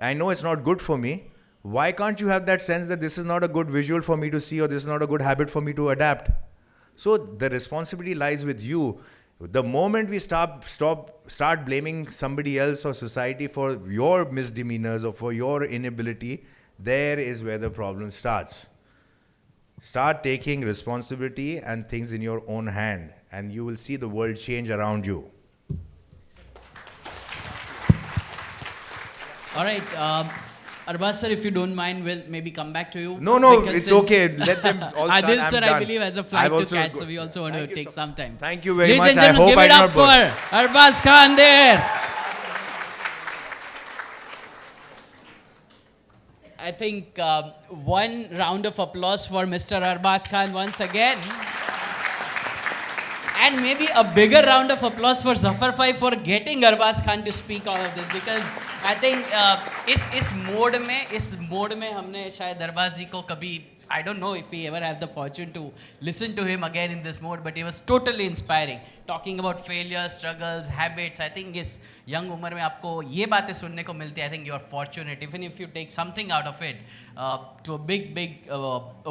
I know it's not good for me. Why can't you have that sense that this is not a good visual for me to see or this is not a good habit for me to adapt? So the responsibility lies with you. The moment we start blaming somebody else or society for your misdemeanors or for your inability, there is where the problem starts. Start taking responsibility and things in your own hand, and you will see the world change around you. All right, Arbaaz sir, if you don't mind, we'll maybe come back to you. No, because it's okay. Let them all start. Adil I'm sir, done. I believe, has a flight I've to also catch, go- so we also want Thank to you take so- some time. Thank you very Ladies much. and gentlemen, I hope give I it did up not burn. for Arbaaz Khan there. I think one round of applause for Mr. Arbaaz Khan once again. And maybe a bigger round of applause for Zafar Fai for getting Arbaaz Khan to speak all of this, because I think इस mode में हमने शायद अरबाज जी को कभी, I don't know if we ever have the fortune to listen to him again in this mode, but he was totally inspiring, talking about failure, struggles, habits. I think इस young उम्र में आपको ये बातें सुनने को मिलती है. I think you are fortunate, even if you take something out of it to a big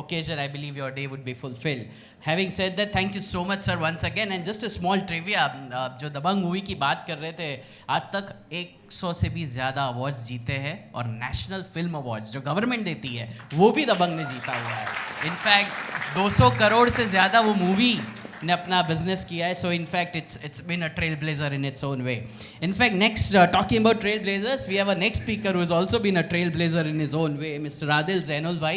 occasion. I believe your day would be fulfilled. Having said that, thank you so much sir once again. And just a small trivia, जो दबंग movie की बात कर रहे थे, आज तक 100 से भी ज़्यादा अवार्ड्स जीते हैं, और नेशनल फिल्म अवार्ड्स जो गवर्नमेंट देती है वो भी दबंग ने जीता हुआ है. इनफैक्ट 200 करोड़ से ज़्यादा वो मूवी ने अपना बिजनेस किया है. So in fact it's been a trailblazer in its own way. In fact, next talking about trailblazers, we have a next speaker who has also been a trailblazer in his own way, Mr. Adil Zainul bhai.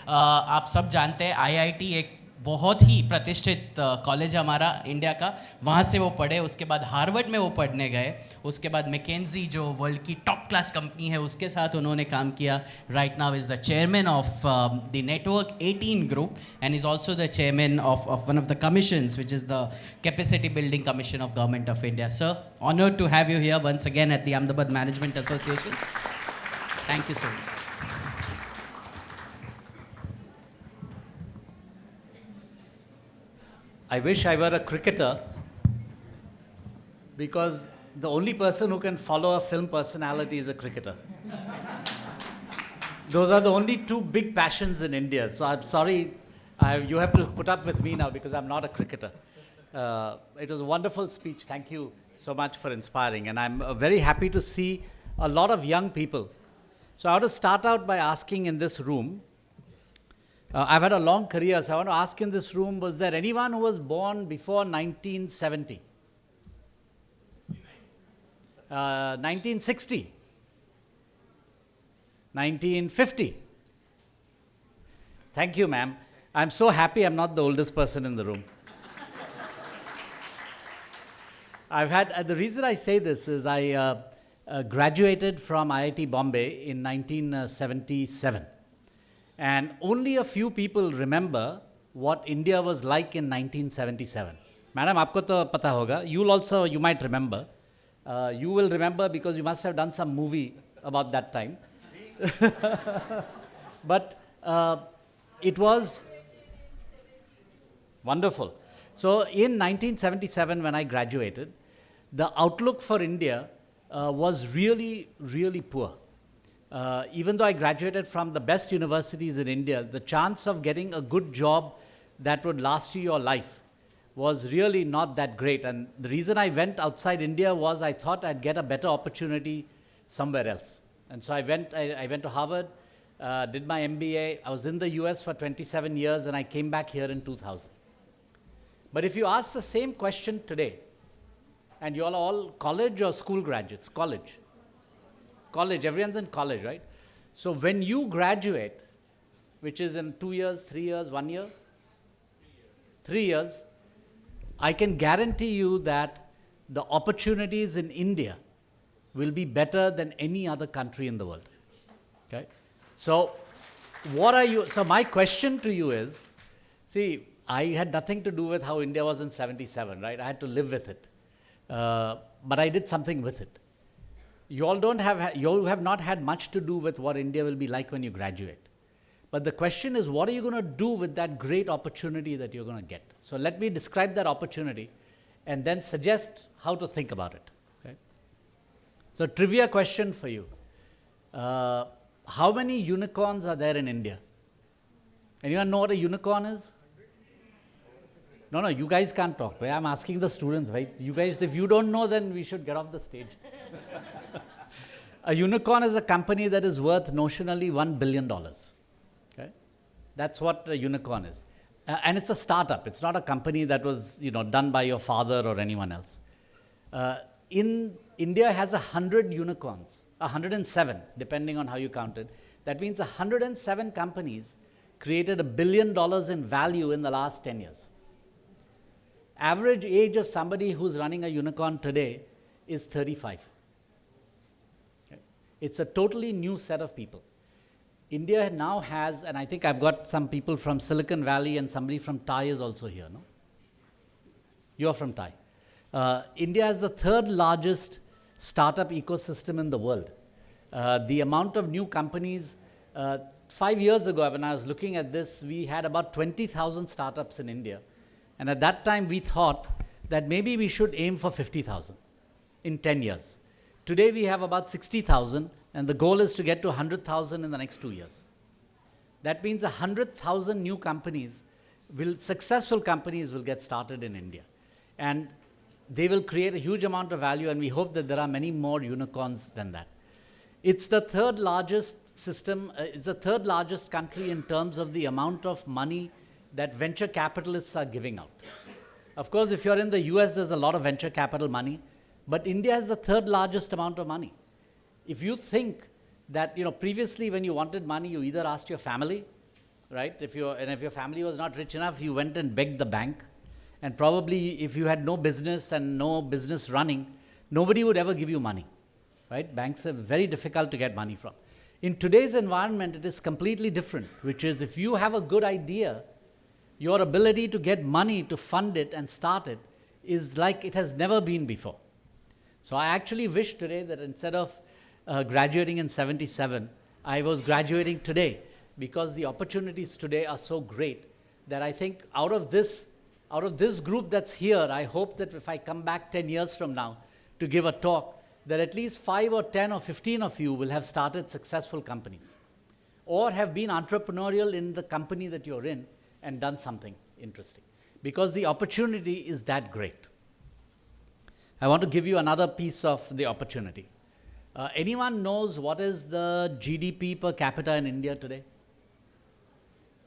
आप सब जानते हैं IIT एक बहुत ही प्रतिष्ठित college है हमारा India का. वहाँ से वो पढ़े, उसके बाद हार्वर्ड में वो पढ़ने गए, उसके बाद मैकेंजी जो वर्ल्ड की टॉप क्लास कंपनी है उसके साथ उन्होंने काम किया. Right now is the chairman of the network 18 group and is also the chairman of one of the commissions which is the capacity building commission of government of India. Sir, honoured to have you here once again at the Ahmedabad management association. Thank you so much. I wish I were a cricketer, because the only person who can follow a film personality is a cricketer. Those are the only two big passions in India. So I'm sorry, you have to put up with me now because I'm not a cricketer. It was a wonderful speech. Thank you so much for inspiring. And I'm very happy to see a lot of young people. So I want to start out by asking in this room, I've had a long career, so I want to ask in this room, was there anyone who was born before 1970? 1960? 1950? Thank you, ma'am. I'm so happy I'm not the oldest person in the room. The reason I say this is I graduated from IIT Bombay in 1977. And only a few people remember what India was like in 1977. Madam, आपको तो पता होगा. You might remember. You will remember because you must have done some movie about that time. But it was wonderful. So in 1977, when I graduated, the outlook for India was really, really poor. Even though I graduated from the best universities in India, the chance of getting a good job that would last you your life was really not that great. And the reason I went outside India was I thought I'd get a better opportunity somewhere else. And so I went to Harvard, did my MBA. I was in the US for 27 years, and I came back here in 2000. But if you ask the same question today, and you all college or school graduates? College. College, everyone's in college, right? So when you graduate, which is in 2 years, 3 years, 1 year? 3 years. I can guarantee you that the opportunities in India will be better than any other country in the world. Okay? So so my question to you is, see, I had nothing to do with how India was in 77, right? I had to live with it. But I did something with it. You have not had much to do with what India will be like when you graduate. But the question is, what are you going to do with that great opportunity that you're going to get? So let me describe that opportunity and then suggest how to think about it. Okay? So trivia question for you. How many unicorns are there in India? Anyone know what a unicorn is? No, you guys can't talk. I'm asking the students, right? You guys, if you don't know, then we should get off the stage. A unicorn is a company that is worth notionally $1 billion. Okay? That's what a unicorn is. And it's a startup. It's not a company that was done by your father or anyone else. India has 100 unicorns, 107, depending on how you count it. That means 107 companies created $1 billion in value in the last 10 years. Average age of somebody who's running a unicorn today is 35. Okay? It's a totally new set of people. India now has, and I think I've got some people from Silicon Valley and somebody from Thai is also here, no? You're from Thai. India has the third largest startup ecosystem in the world. The amount of new companies, 5 years ago when I was looking at this, we had about 20,000 startups in India. And at that time, we thought that maybe we should aim for 50,000 in 10 years. Today, we have about 60,000, and the goal is to get to 100,000 in the next 2 years. That means 100,000 new companies, successful companies will get started in India. And they will create a huge amount of value, and we hope that there are many more unicorns than that. It's the third largest system, it's the third largest country in terms of the amount of money that venture capitalists are giving out. Of course, if you're in the US, there's a lot of venture capital money, but India has the third largest amount of money. If you think that, previously when you wanted money, you either asked your family, right? If your family was not rich enough, you went and begged the bank. And probably if you had no business and no business running, nobody would ever give you money, right? Banks are very difficult to get money from. In today's environment, it is completely different, which is if you have a good idea, your ability to get money to fund it and start it is like it has never been before. So I actually wish today that instead of graduating in 77, I was graduating today, because the opportunities today are so great that I think out of this group that's here, I hope that if I come back 10 years from now to give a talk, that at least 5 or 10 or 15 of you will have started successful companies or have been entrepreneurial in the company that you're in and done something interesting, because the opportunity is that great. I want to give you another piece of the opportunity. Anyone knows what is the GDP per capita in India today?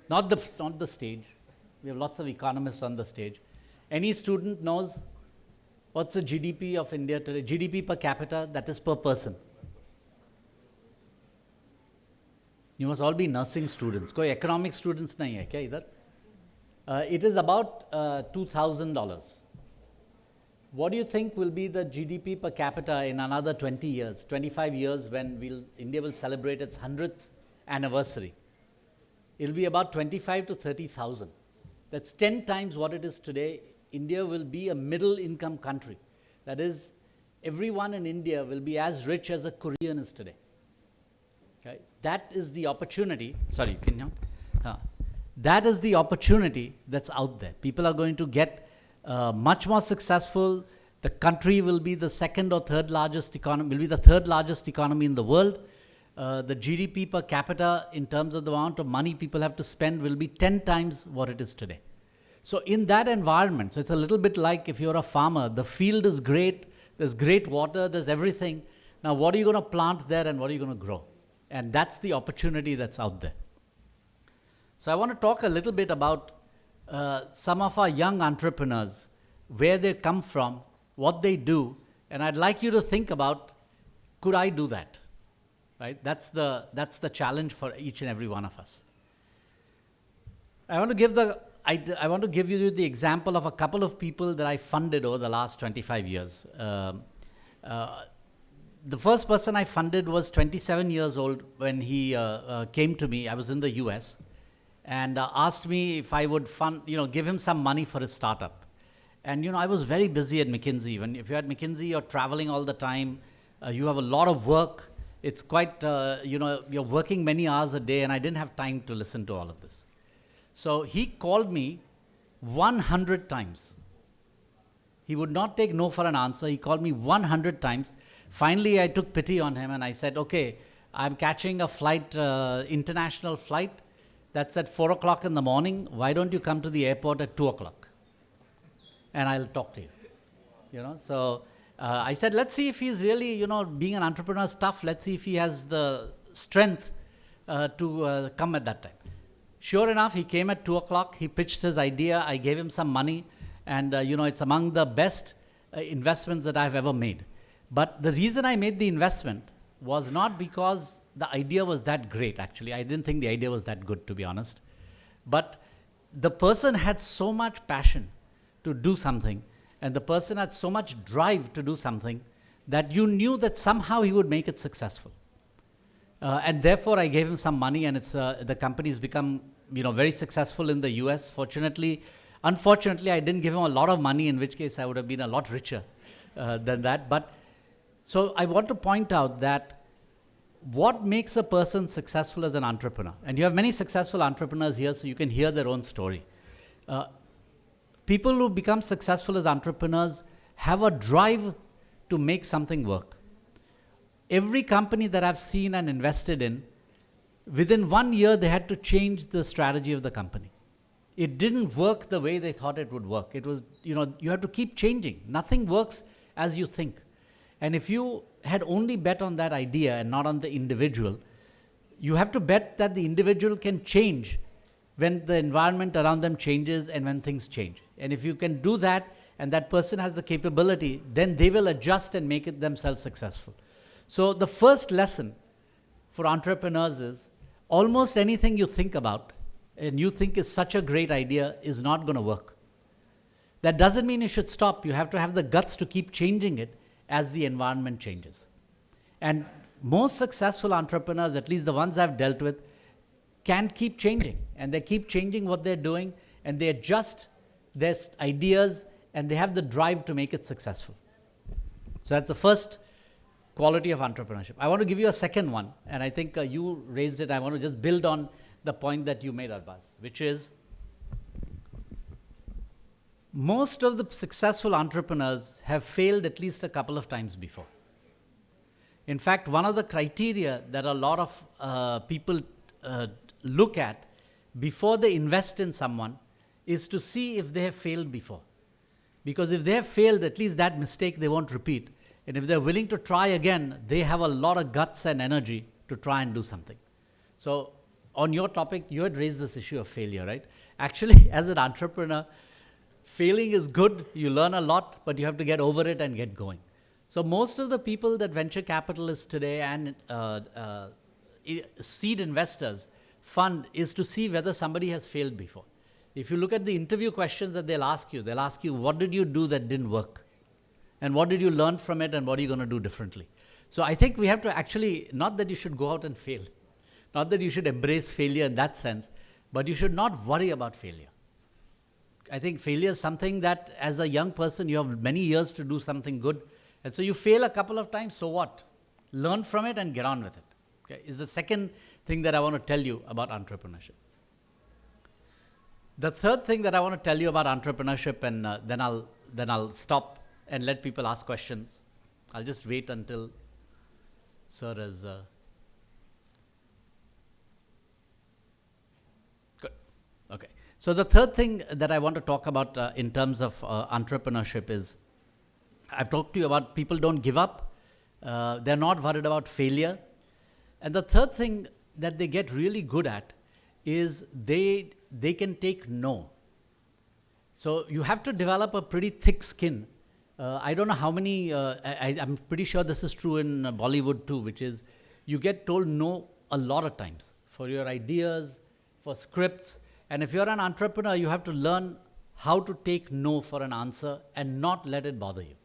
Not the stage. We have lots of economists on the stage. Any student knows what's the GDP of India today? GDP per capita, that is per person. You must all be nursing students. Koi economic students nahi hai kya idhar? It is about $2,000. What do you think will be the GDP per capita in another 20 years, 25 years, when India will celebrate its 100th anniversary? It'll be about 25 to 30,000. That's 10 times what it is today. India will be a middle income country. That is, everyone in India will be as rich as a Korean is today. Okay? That is the opportunity. Sorry, can you? that is the opportunity that's out there. People are going to get much more successful. The country will be the second or third largest economy, will be the third largest economy in the world. The GDP per capita in terms of the amount of money people have to spend will be 10 times what it is today. So in that environment, so it's a little bit like if you're a farmer, the field is great, there's great water, there's everything. Now what are you going to plant there and what are you going to grow? And that's the opportunity that's out there. So I want to talk a little bit about some of our young entrepreneurs, where they come from, what they do, and I'd like you to think about, could I do that? Right? That's the challenge for each and every one of us. I want to give you the example of a couple of people that I funded over the last 25 years. The first person I funded was 27 years old when he came to me. I was in the US, and asked me if I would give him some money for his startup. And I was very busy at McKinsey. If you're at McKinsey, you're traveling all the time. You have a lot of work. It's quite, you're working many hours a day, and I didn't have time to listen to all of this. So he called me 100 times. He would not take no for an answer. He called me 100 times. Finally, I took pity on him and I said, okay, I'm catching a flight, international flight, that's at 4 o'clock in the morning. Why don't you come to the airport at 2 o'clock? And I'll talk to you. So I said, let's see if he's really, being an entrepreneur is tough. Let's see if he has the strength to come at that time. Sure enough, he came at 2 o'clock. He pitched his idea. I gave him some money. And, it's among the best investments that I've ever made. But the reason I made the investment was not because the idea was that great, actually. I didn't think the idea was that good, to be honest. But the person had so much passion to do something, and the person had so much drive to do something, that you knew that somehow he would make it successful. And therefore, I gave him some money, and the company's become very successful in the US. Unfortunately, I didn't give him a lot of money, in which case I would have been a lot richer than that. But so I want to point out that what makes a person successful as an entrepreneur, and you have many successful entrepreneurs here, so you can hear their own story. People who become successful as entrepreneurs have a drive to make something work. Every company that I've seen and invested in, within 1 year, they had to change the strategy of the company. It didn't work the way they thought it would work. It was, you have to keep changing. Nothing works as you think. And if you had only bet on that idea and not on the individual, you have to bet that the individual can change when the environment around them changes and when things change. And if you can do that, and that person has the capability, then they will adjust and make it themselves successful. So the first lesson for entrepreneurs is, almost anything you think about and you think is such a great idea is not going to work. That doesn't mean you should stop. You have to have the guts to keep changing it as the environment changes. And most successful entrepreneurs, at least the ones I've dealt with, can keep changing. And they keep changing what they're doing, and they adjust their ideas, and they have the drive to make it successful. So that's the first quality of entrepreneurship. I want to give you a second one, and I think you raised it. I want to just build on the point that you made, Arbaaz, which is, most of the successful entrepreneurs have failed at least a couple of times before. In fact, one of the criteria that a lot of people look at before they invest in someone is to see if they have failed before. Because if they have failed, at least that mistake they won't repeat. And if they're willing to try again, they have a lot of guts and energy to try and do something. So on your topic, you had raised this issue of failure, right? Actually, as an entrepreneur, failing is good. You learn a lot, but you have to get over it and get going. So most of the people that venture capitalists today and seed investors fund is to see whether somebody has failed before. If you look at the interview questions that they'll ask you, what did you do that didn't work? And what did you learn from it, and what are you going to do differently? So I think we have to actually, not that you should go out and fail, not that you should embrace failure in that sense, but you should not worry about failure. I think failure is something that, as a young person, you have many years to do something good. And so you fail a couple of times, so what? Learn from it and get on with it. Okay? Is the second thing that I want to tell you about entrepreneurship. The third thing that I want to tell you about entrepreneurship, and then I'll stop and let people ask questions. I'll just wait until Sir is. Good. Okay. So the third thing that I want to talk about in terms of entrepreneurship is, I've talked to you about people don't give up. They're not worried about failure. And the third thing that they get really good at is they can take no. So you have to develop a pretty thick skin. I don't know how many, I'm pretty sure this is true in Bollywood too, which is you get told no a lot of times for your ideas, for scripts. And if you're an entrepreneur, you have to learn how to take no for an answer and not let it bother you.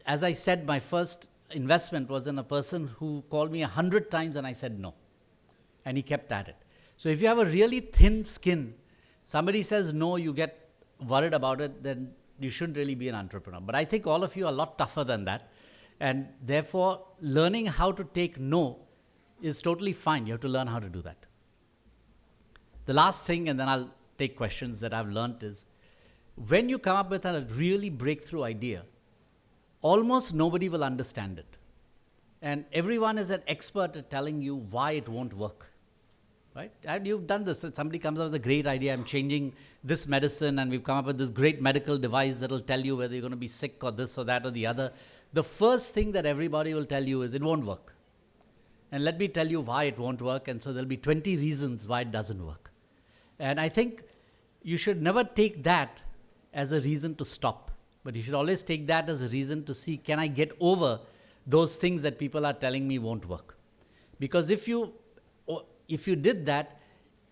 As I said, my first investment was in a person who called me 100 times and I said no. And he kept at it. So if you have a really thin skin, somebody says no, you get worried about it, then you shouldn't really be an entrepreneur. But I think all of you are a lot tougher than that. And therefore, learning how to take no is totally fine. You have to learn how to do that. The last thing, and then I'll take questions that I've learned, is when you come up with a really breakthrough idea, almost nobody will understand it. And everyone is an expert at telling you why it won't work. Right? And you've done this. Somebody comes up with a great idea, I'm changing this medicine, and we've come up with this great medical device that will tell you whether you're going to be sick or this or that or the other. The first thing that everybody will tell you is it won't work. And let me tell you why it won't work. And so there'll be 20 reasons why it doesn't work. And I think you should never take that as a reason to stop. But you should always take that as a reason to see, can I get over those things that people are telling me won't work? Because if you did that,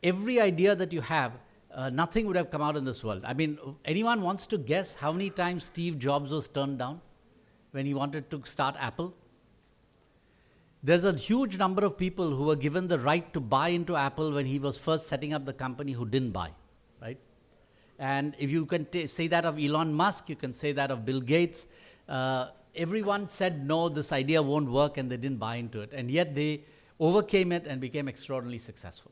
every idea that you have, nothing would have come out in this world. I mean, anyone wants to guess how many times Steve Jobs was turned down when he wanted to start Apple? There's a huge number of people who were given the right to buy into Apple when he was first setting up the company who didn't buy, right? And if you can say that of Elon Musk, you can say that of Bill Gates. Everyone said, no, this idea won't work, and they didn't buy into it. And yet they overcame it and became extraordinarily successful.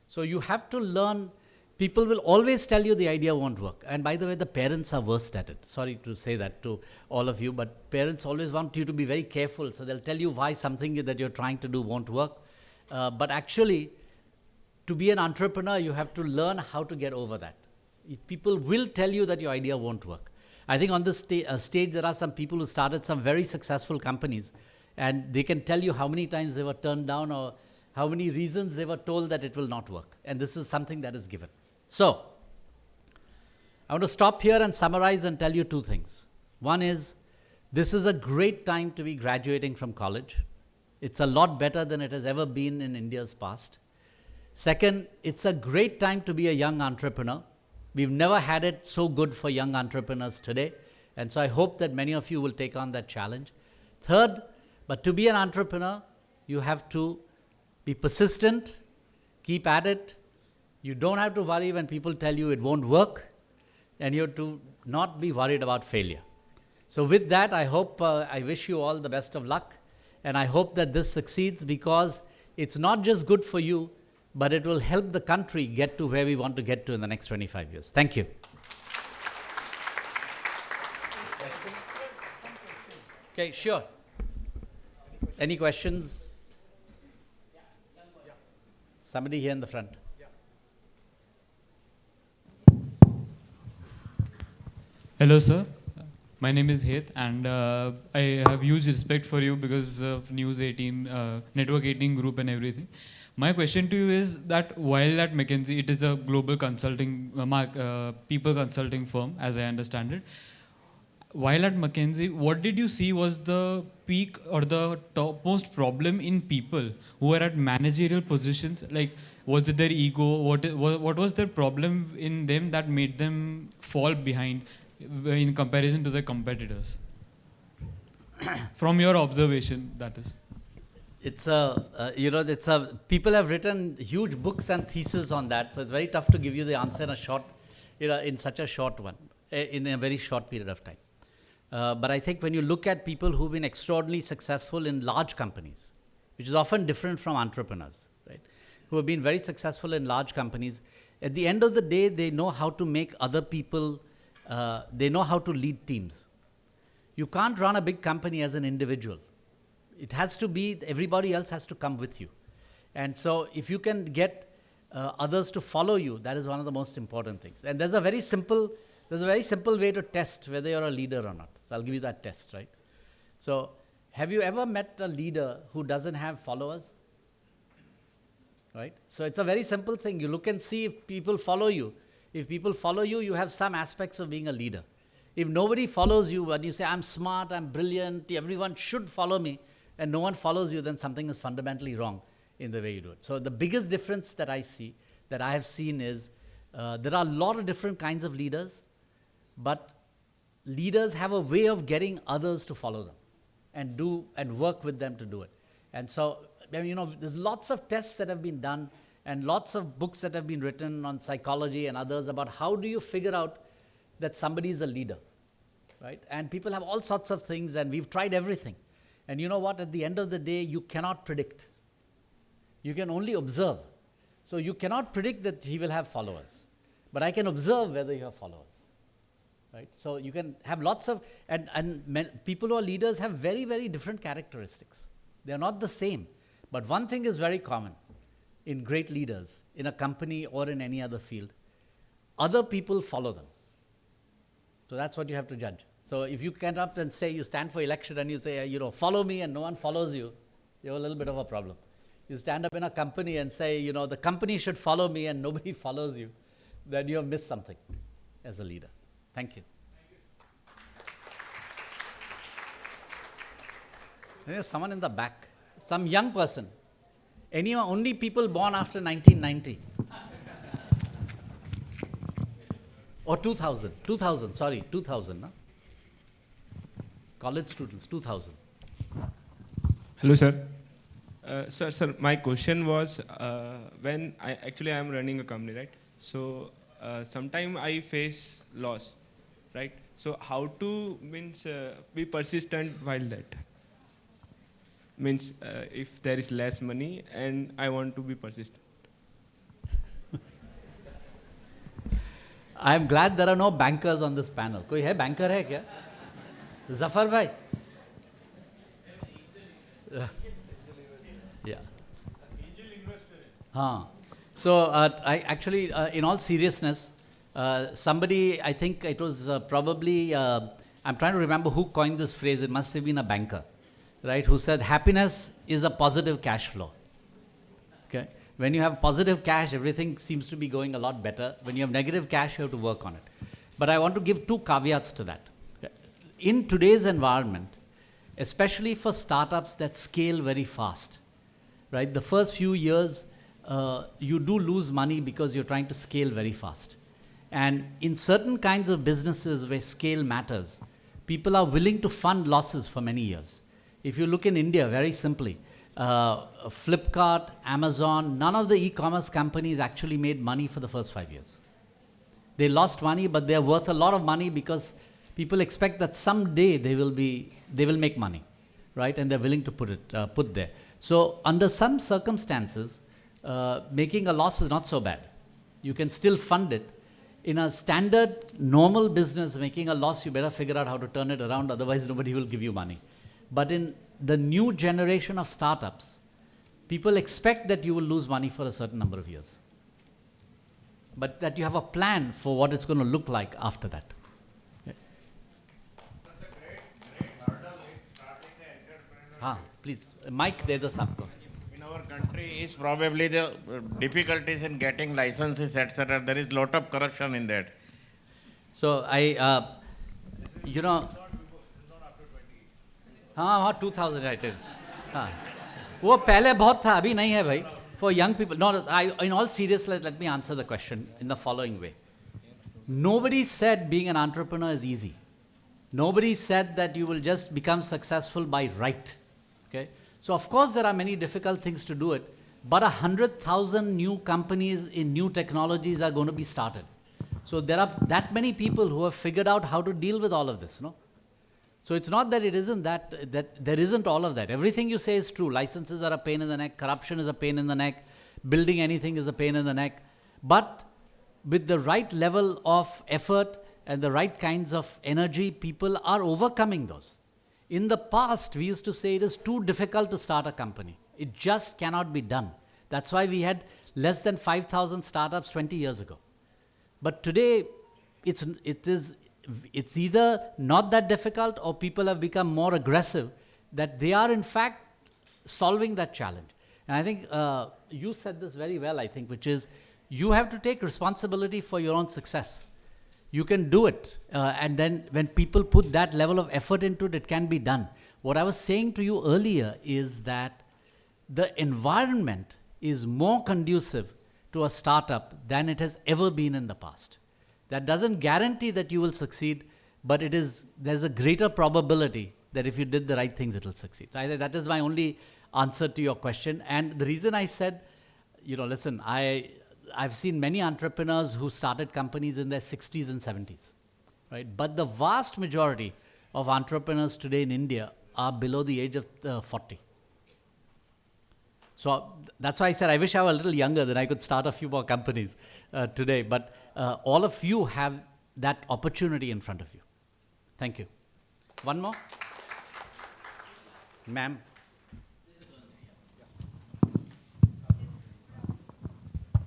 So you have to learn. People will always tell you the idea won't work. And by the way, the parents are worst at it. Sorry to say that to all of you, but parents always want you to be very careful. So they'll tell you why something that you're trying to do won't work. But actually, to be an entrepreneur, you have to learn how to get over that. People will tell you that your idea won't work. I think on this stage, there are some people who started some very successful companies, and they can tell you how many times they were turned down or how many reasons they were told that it will not work. And this is something that is given. So, I want to stop here and summarize and tell you two things. One is, this is a great time to be graduating from college. It's a lot better than it has ever been in India's past. Second, it's a great time to be a young entrepreneur. We've never had it so good for young entrepreneurs today. And so I hope that many of you will take on that challenge. Third, but to be an entrepreneur, you have to be persistent, keep at it. You don't have to worry when people tell you it won't work, and you have to not be worried about failure. So with that, I hope, I wish you all the best of luck, and I hope that this succeeds, because it's not just good for you, but it will help the country get to where we want to get to in the next 25 years. Thank you. Okay, sure. Any questions? Somebody here in the front. Hello, sir. My name is Het, and I have huge respect for you because of News 18, Network 18 group and everything. My question to you is that while at McKinsey, it is a global consulting, people consulting firm, as I understand it. While at McKinsey, what did you see was the peak or the topmost problem in people who were at managerial positions? Like, was it their ego? What was their problem in them that made them fall behind in comparison to their competitors? From your observation, that is. It's people have written huge books and theses on that, so it's very tough to give you the answer in such a short one, in a very short period of time. But I think when you look at people who've been extraordinarily successful in large companies, which is often different from entrepreneurs, right? Who have been very successful in large companies, At the end of the day, they know how to make other people, they know how to lead teams. You can't run a big company as an individual. It has to be, everybody else has to come with you. And so if you can get others to follow you, that is one of the most important things. And there's a very simple way to test whether you're a leader or not. So I'll give you that test, right? So have you ever met a leader who doesn't have followers? Right? So it's a very simple thing. You look and see if people follow you. If people follow you, you have some aspects of being a leader. If nobody follows you and you say, I'm smart, I'm brilliant, everyone should follow me, and no one follows you, then something is fundamentally wrong in the way you do it. So the biggest difference that I see, that I have seen is, there are a lot of different kinds of leaders, but leaders have a way of getting others to follow them and work with them to do it. And so, there's lots of tests that have been done and lots of books that have been written on psychology and others about how do you figure out that somebody is a leader, right? And people have all sorts of things, and we've tried everything. And you know what? At the end of the day, you cannot predict. You can only observe. So you cannot predict that he will have followers. But I can observe whether you have followers, right? So you can have lots of, people who are leaders have very, very different characteristics. They're not the same. But one thing is very common in great leaders, in a company or in any other field. Other people follow them. So that's what you have to judge. So if you get up and say, you stand for election and you say, follow me, and no one follows you, you have a little bit of a problem. You stand up in a company and say, the company should follow me, and nobody follows you, then you have missed something as a leader. Thank you. There's someone in the back, some young person. Only people born after 1990. Or 2000, 2000, no? College students, 2000. Hello, sir. Sir, my question was, when I am running a company, right? So, sometime I face loss, right? So, how to be persistent while that? If there is less money and I want to be persistent. I am glad there are no bankers on this panel. कोई है banker है क्या? Zafar bhai? Yeah. So in all seriousness, somebody, I think it was probably, I'm trying to remember who coined this phrase. It must have been a banker, right? Who said happiness is a positive cash flow. Okay. When you have positive cash, everything seems to be going a lot better. When you have negative cash, you have to work on it. But I want to give two caveats to that. In today's environment, especially for startups that scale very fast, right? The first few years, you do lose money because you're trying to scale very fast. And in certain kinds of businesses where scale matters, people are willing to fund losses for many years. If you look in India, very simply, Flipkart, Amazon, none of the e-commerce companies actually made money for the first 5 years. They lost money, but they're worth a lot of money because people expect that someday they will make money, right? And they're willing to put there. So under some circumstances, making a loss is not so bad. You can still fund it. In a standard, normal business, making a loss, you better figure out how to turn it around, otherwise nobody will give you money. But in the new generation of startups, people expect that you will lose money for a certain number of years. But that you have a plan for what it's going to look like after that. Please, mic de do sabko. In our country is probably the difficulties in getting licenses, etc. There is a lot of corruption in that. So 2000, right? वो पहले बहुत था, अभी नहीं है भाई. For young people, in all seriousness, let me answer the question in the following way. Nobody said being an entrepreneur is easy. Nobody said that you will just become successful by right. Okay? So of course there are many difficult things to do it, but 100,000 new companies in new technologies are going to be started. So there are that many people who have figured out how to deal with all of this, no? So it's not that it isn't that there isn't all of that. Everything you say is true. Licenses are a pain in the neck. Corruption is a pain in the neck. Building anything is a pain in the neck. But with the right level of effort and the right kinds of energy, people are overcoming those. In the past, we used to say it is too difficult to start a company. It just cannot be done. That's why we had less than 5,000 startups 20 years ago. But today, it's either not that difficult or people have become more aggressive that they are in fact solving that challenge. And I think you said this very well, I think, which is you have to take responsibility for your own success. You can do it. And then when people put that level of effort into it, it can be done. What I was saying to you earlier is that the environment is more conducive to a startup than it has ever been in the past. That doesn't guarantee that you will succeed, but there's a greater probability that if you did the right things, it will succeed. So that is my only answer to your question. And the reason I said, listen, I've seen many entrepreneurs who started companies in their 60s and 70s, right? But the vast majority of entrepreneurs today in India are below the age of 40. So that's why I said I wish I were a little younger, then I could start a few more companies today. But all of you have that opportunity in front of you. Thank you. One more? Ma'am.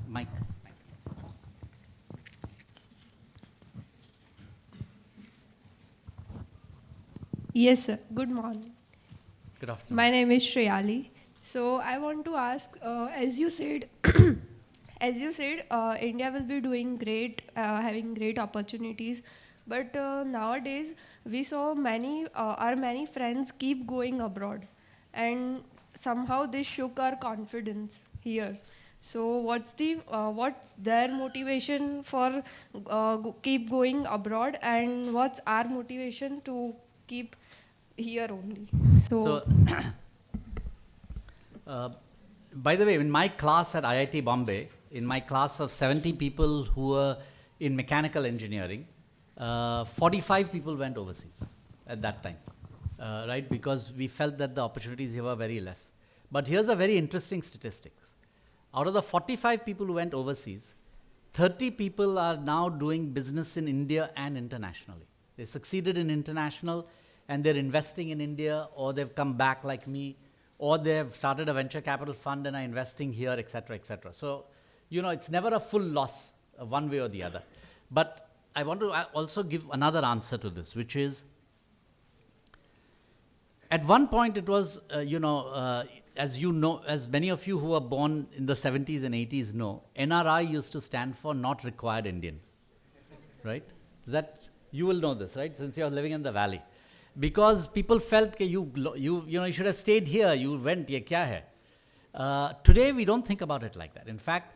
Mike. Yes, sir. Good morning. Good afternoon. My name is Shreyali. So I want to ask, as you said, India will be doing great, having great opportunities. But nowadays, we saw our many friends keep going abroad, and somehow this shook our confidence here. So what's their motivation for keep going abroad, and what's our motivation to keep here only? By the way, in my class at IIT Bombay, in my class of 70 people who were in mechanical engineering, 45 people went overseas at that time, right? Because we felt that the opportunities here were very less. But here's a very interesting statistic. Out of the 45 people who went overseas, 30 people are now doing business in India and internationally. They succeeded in international and they're investing in India, or they've come back like me, or they've started a venture capital fund and are investing here, etc., etc. So, it's never a full loss one way or the other. But I want to also give another answer to this, which is, at one point it was, as many of you who were born in the 70s and 80s know, NRI used to stand for Not Required Indian, right? You will know this, right? Since you're living in the valley. Because people felt you should have stayed here, you went, ye kya hai? Today we don't think about it like that. In fact,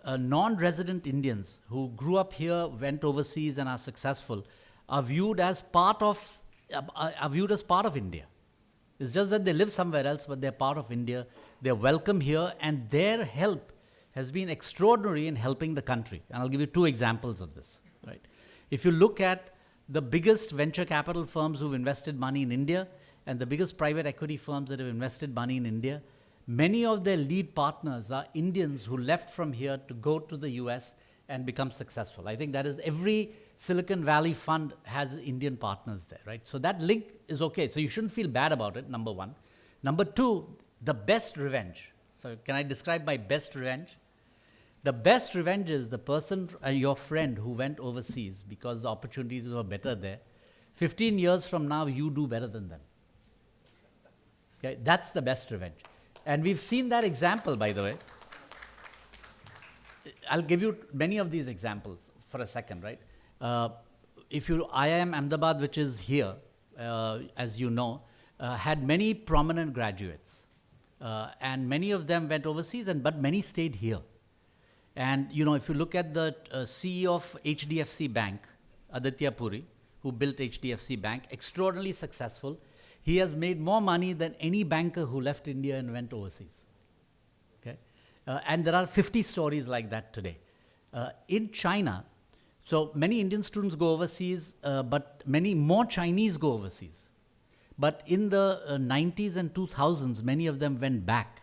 non-resident Indians who grew up here, went overseas and are successful are viewed as part of India. It's just that they live somewhere else, but they're part of India. They're welcome here, and their help has been extraordinary in helping the country. And I'll give you two examples of this, right? If you look at the biggest venture capital firms who've invested money in India and the biggest private equity firms that have invested money in India, many of their lead partners are Indians who left from here to go to the US and become successful. I think that is every Silicon Valley fund has Indian partners there, right? So that link is okay. So you shouldn't feel bad about it, number one. Number two, the best revenge. So can I describe my best revenge? The best revenge is the person, your friend who went overseas because the opportunities were better there. 15 years from now, you do better than them. Okay? That's the best revenge. And we've seen that example, by the way. I'll give you many of these examples for a second, right? IIM Ahmedabad, which is here, as you know, had many prominent graduates. And many of them went overseas, but many stayed here. And, if you look at the CEO of HDFC Bank, Aditya Puri, who built HDFC Bank, extraordinarily successful. He has made more money than any banker who left India and went overseas. Okay? And there are 50 stories like that today. In China, so many Indian students go overseas, but many more Chinese go overseas. But in the 90s and 2000s, many of them went back,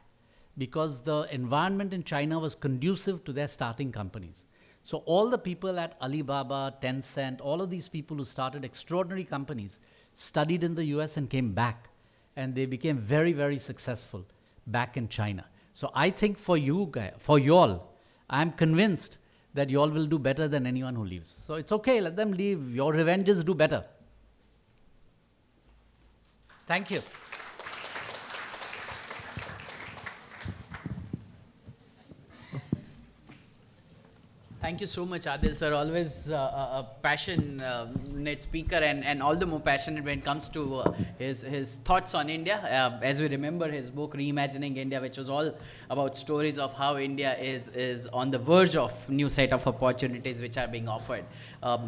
because the environment in China was conducive to their starting companies. So all the people at Alibaba, Tencent, all of these people who started extraordinary companies studied in the US and came back. And they became very, very successful back in China. So I think for you guys, for you all, I'm convinced that you all will do better than anyone who leaves. So it's okay, let them leave. Your revenges do better. Thank you. Thank you so much, Adil sir. Always a passionate speaker, and all the more passionate when it comes to his thoughts on India. As we remember his book Reimagining India, which was all about stories of how India is on the verge of new set of opportunities which are being offered.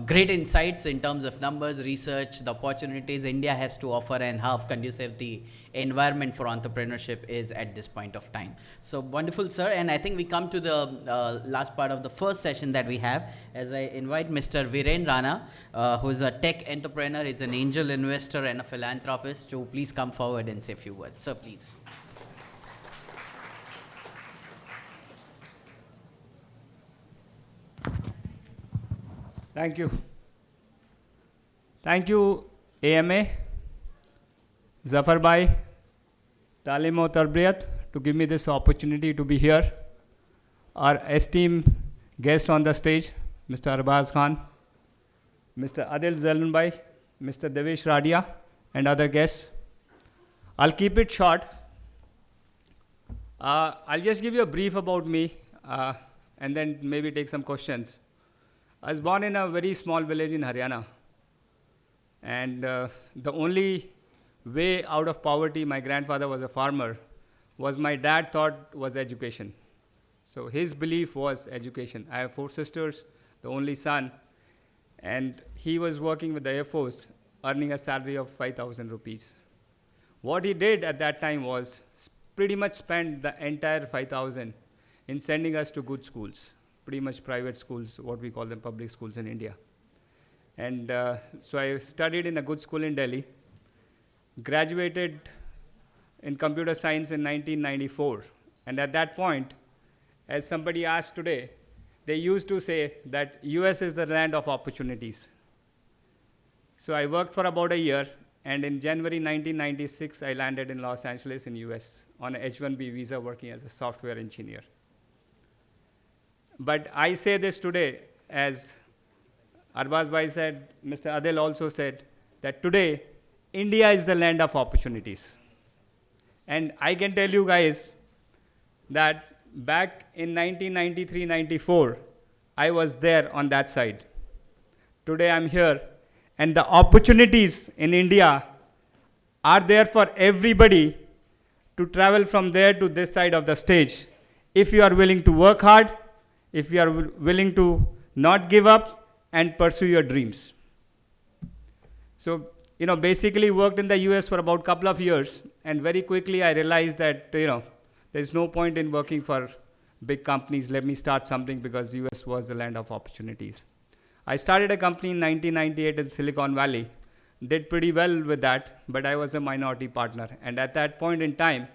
Great insights in terms of numbers, research, the opportunities India has to offer, and how conducive the environment for entrepreneurship is at this point of time. So wonderful, sir. And I think we come to the last part of the first session that we have, as I invite Mr. Viren Rana, who is a tech entrepreneur, is an angel investor and a philanthropist, to please come forward and say a few words. Sir, please. Thank you. Thank you, AMA, Zafar Bhai, Talim Tarbiyat, to give me this opportunity to be here. Our esteemed guest on the stage, Mr. Arbaaz Khan, Mr. Adil Zalman Bhai, Mr. Devesh Radia, and other guests. I'll keep it short. I'll just give you a brief about me, and then maybe take some questions. I was born in a very small village in Haryana. And the only way out of poverty, my grandfather was a farmer, was my dad thought was education. So his belief was education. I have 4 sisters, the only son, and he was working with the Air Force, earning a salary of 5,000 rupees. What he did at that time was pretty much spend the entire 5,000 in sending us to good schools, pretty much private schools, what we call them public schools in India. And so I studied in a good school in Delhi, graduated in computer science in 1994. And at that point, as somebody asked today, they used to say that US is the land of opportunities. So I worked for about a year, and in January 1996, I landed in Los Angeles in US on an H-1B visa working as a software engineer. But I say this today, as Arbaaz Bhai said, Mr. Adil also said, that today, India is the land of opportunities. And I can tell you guys that back in 1993-94, I was there on that side. Today I'm here, and the opportunities in India are there for everybody to travel from there to this side of the stage. If you are willing to work hard, if you are willing to not give up and pursue your dreams. So, basically worked in the US for about a couple of years, and very quickly I realized that, there's no point in working for big companies. Let me start something, because US was the land of opportunities. I started a company in 1998 in Silicon Valley, did pretty well with that, but I was a minority partner. And at that point in time,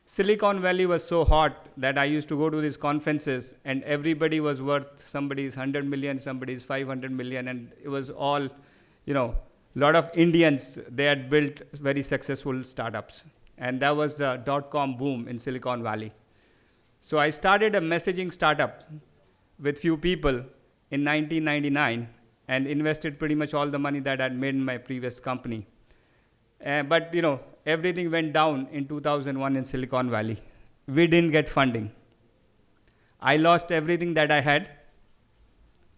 Silicon Valley was so hot that I used to go to these conferences, and everybody was worth somebody's 100 million, somebody's 500 million, and it was all, lot of Indians, they had built very successful startups. And that was the dot-com boom in Silicon Valley. So I started a messaging startup with few people in 1999 and invested pretty much all the money that I'd made in my previous company. But everything went down in 2001 in Silicon Valley. We didn't get funding. I lost everything that I had.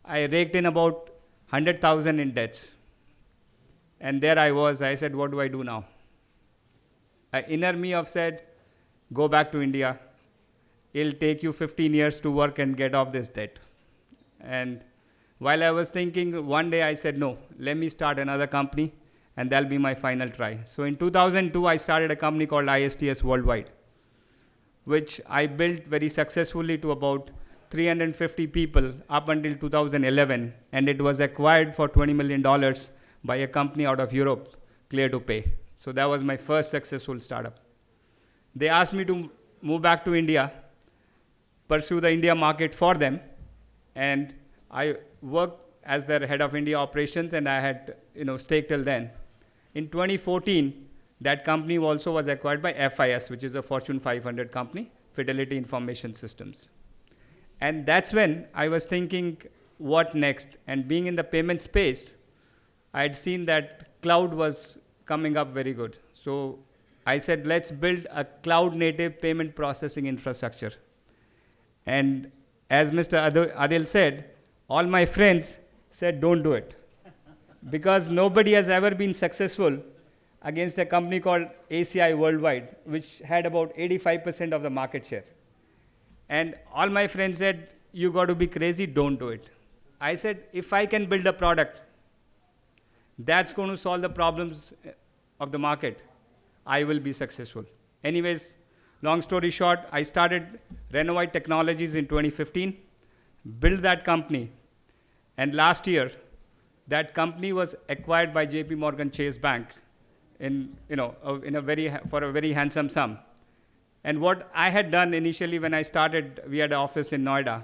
I raked in about 100,000 in debts. And there I was. I said, what do I do now? Inner me of said, go back to India. It'll take you 15 years to work and get off this debt. And while I was thinking, one day I said, no, let me start another company, and that'll be my final try. So in 2002, I started a company called ISTS Worldwide, which I built very successfully to about 350 people up until 2011, and it was acquired for $20 million by a company out of Europe, Clear to Pay. So that was my first successful startup. They asked me to move back to India, pursue the India market for them, and I worked as their head of India operations, and I had stake till then. In 2014, that company also was acquired by FIS, which is a Fortune 500 company, Fidelity Information Systems. And that's when I was thinking, what next? And being in the payment space, I had seen that cloud was coming up very good. So I said, let's build a cloud-native payment processing infrastructure. And as Mr. Adil said, all my friends said, don't do it. Because nobody has ever been successful against a company called ACI Worldwide, which had about 85% of the market share. And all my friends said, you got to be crazy, don't do it. I said, if I can build a product that's going to solve the problems of the market, I will be successful. Anyways, long story short, I started Renovite Technologies in 2015, built that company, and last year, that company was acquired by JP Morgan Chase Bank for a very handsome sum. And what I had done initially when I started, we had an office in Noida,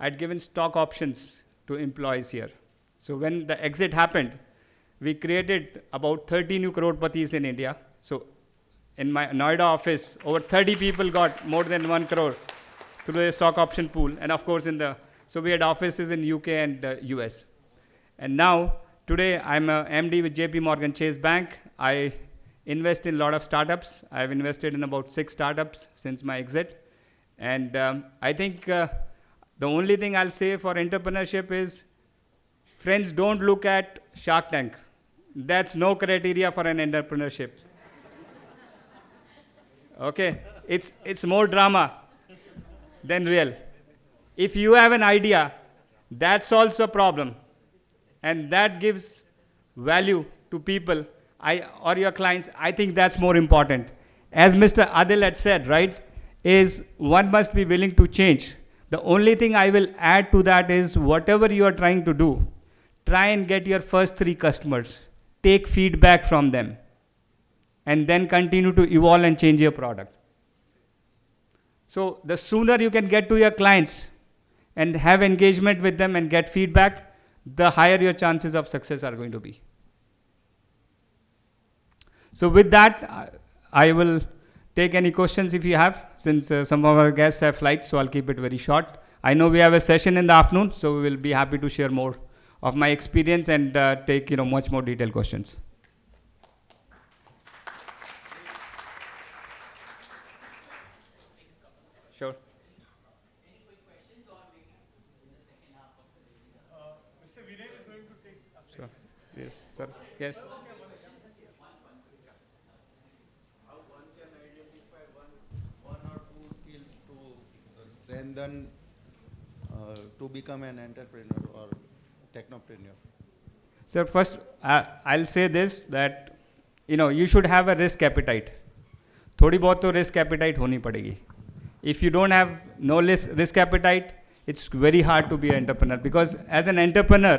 I had given stock options to employees here. So when the exit happened, we created about 30 new crore-patis in India. So in my Noida office, over 30 people got more than 1 crore through the stock option pool. And of course, so we had offices in UK and US. And now, today, I'm a MD with JP Morgan Chase Bank. I invest in a lot of startups. I've invested in about 6 startups since my exit. And I think the only thing I'll say for entrepreneurship is, friends, don't look at Shark Tank. That's no criteria for an entrepreneurship. Okay? It's more drama than real. If you have an idea, that solves a problem. And that gives value to people or your clients. I think that's more important. As Mr. Adil had said, right, is one must be willing to change. The only thing I will add to that is whatever you are trying to do, try and get your first 3 customers. Take feedback from them. And then continue to evolve and change your product. So the sooner you can get to your clients and have engagement with them and get feedback, the higher your chances of success are going to be. So with that, I will take any questions if you have, since some of our guests have flights, so I'll keep it very short. I know we have a session in the afternoon, so we will be happy to share more of my experience and take much more detailed questions. Sure. Any quick questions or maybe in the second half of the day? Mr. Viren is going to take a second. Sure. Yes, sir. Yes. How one can identify one or 2 skills to strengthen to become an entrepreneur or technopreneur? Sir, first, I'll say this, that you should have a risk appetite. थोड़ी बहुत तो risk appetite होनी पड़ेगी. If you don't have no risk appetite, it's very hard to be an entrepreneur, because as an entrepreneur,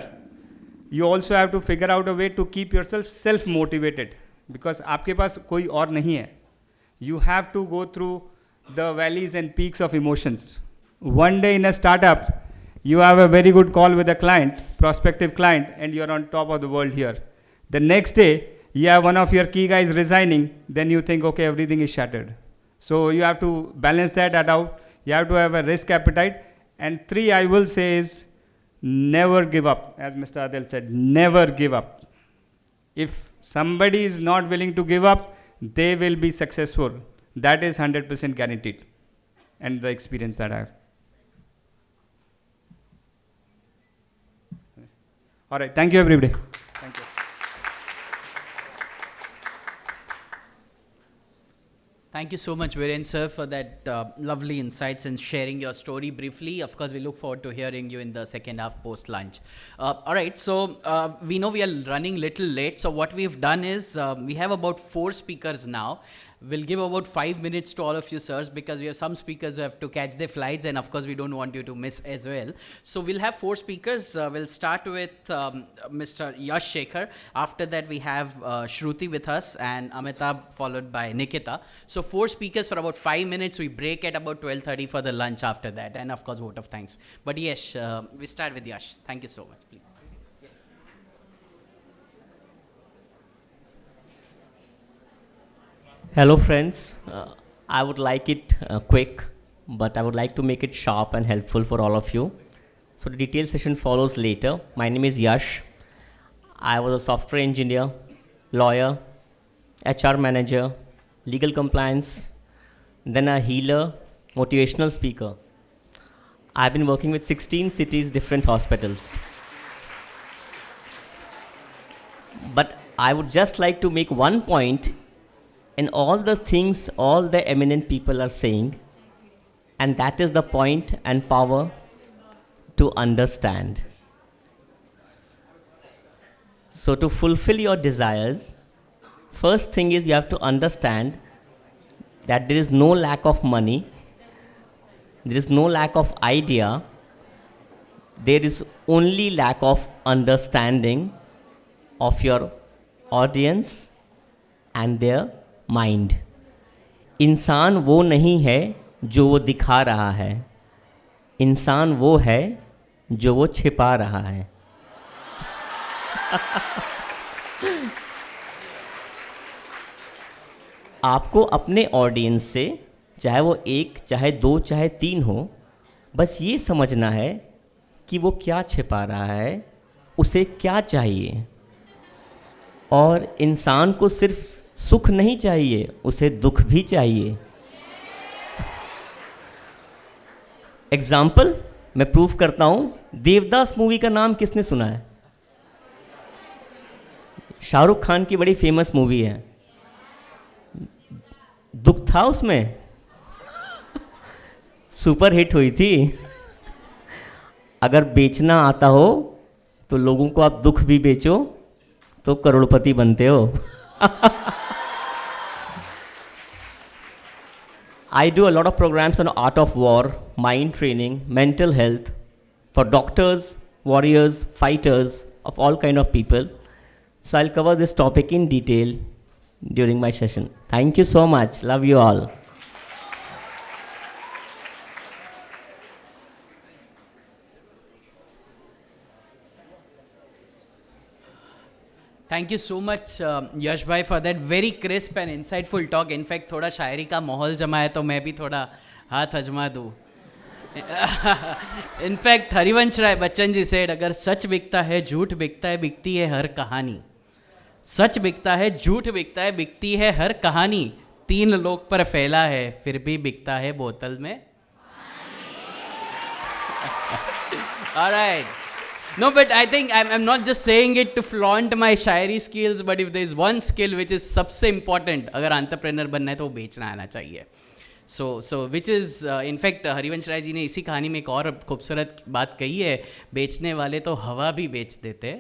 you also have to figure out a way to keep yourself self-motivated, because आपके पास कोई और नहीं है. You have to go through the valleys and peaks of emotions. One day in a startup, you have a very good call with a client, prospective client, and you're on top of the world here. The next day, you have one of your key guys resigning, then you think, okay, everything is shattered. So you have to balance that out. You have to have a risk appetite. And 3, I will say, is never give up. As Mr. Adil said, never give up. If somebody is not willing to give up, they will be successful. That is 100% guaranteed. And the experience that I have. All right. Thank you, everybody. Thank you. Thank you so much, Viren sir, for that lovely insights and sharing your story briefly. Of course, we look forward to hearing you in the second half post-lunch. All right, so we know we are running little late. So what we've done is we have about 4 speakers now. We'll give about 5 minutes to all of you, sirs, because we have some speakers who have to catch their flights, and of course, we don't want you to miss as well. So we'll have 4 speakers. We'll start with Mr. Yash Shekhar. After that, we have Shruti with us, and Amitabh, followed by Nikita. So 4 speakers for about 5 minutes. We break at about 12:30 for the lunch after that, and of course, vote of thanks. But yes, we start with Yash. Thank you so much, please. Hello friends, I would like it quick, but I would like to make it sharp and helpful for all of you. So the detailed session follows later. My name is Yash. I was a software engineer, lawyer, HR manager, legal compliance, then a healer, motivational speaker. I've been working with 16 cities, different hospitals. But I would just like to make one point in all the things all the eminent people are saying, and that is the point and power to understand. So to fulfill your desires, first thing is you have to understand that there is no lack of money, there is no lack of idea, there is only lack of understanding of your audience and their mind. इंसान वो नहीं है जो वो दिखा रहा है, इंसान वो है जो वो छिपा रहा है. आपको अपने ऑडियंस से, चाहे वो 1, चाहे 2, चाहे 3 हो, बस ये समझना है कि वो क्या छिपा रहा है, उसे क्या चाहिए. और इंसान को सिर्फ सुख नहीं चाहिए, उसे दुख भी चाहिए. एग्जाम्पल मैं प्रूफ करता हूं. देवदास मूवी का नाम किसने सुना है? शाहरुख खान की बड़ी फेमस मूवी है. दुख था उसमें? सुपर हिट हुई थी. अगर बेचना आता हो तो लोगों को आप दुख भी बेचो तो करोड़पति बनते हो. I do a lot of programs on art of war, mind training, mental health for doctors, warriors, fighters, of all kind of people. So I'll cover this topic in detail during my session. Thank you so much. Love you all. Thank you so much, Yash bhai, for that very crisp and insightful talk. In fact, थोड़ा शायरी का माहौल जमा है तो मैं भी थोड़ा हाथ आजमा दूँ. In fact, Harivansh Rai Bachchan ji said, अगर सच बिकता है, झूठ बिकता है, बिकती है हर कहानी. सच बिकता है, झूठ बिकता है, बिकती है हर कहानी. 3 लोग पर फैला है, फिर भी बिकता है बोतल में. All right. No, but I think I'm not just saying it to flaunt my Shayari skills, but if there is one skill which is सबसे important, अगर entrepreneur बनना है तो वो बेचना आना चाहिए. So which is in fact Harivansh Rai ji ने इसी कहानी में एक और खूबसूरत बात कही है. बेचने वाले तो हवा भी बेच देते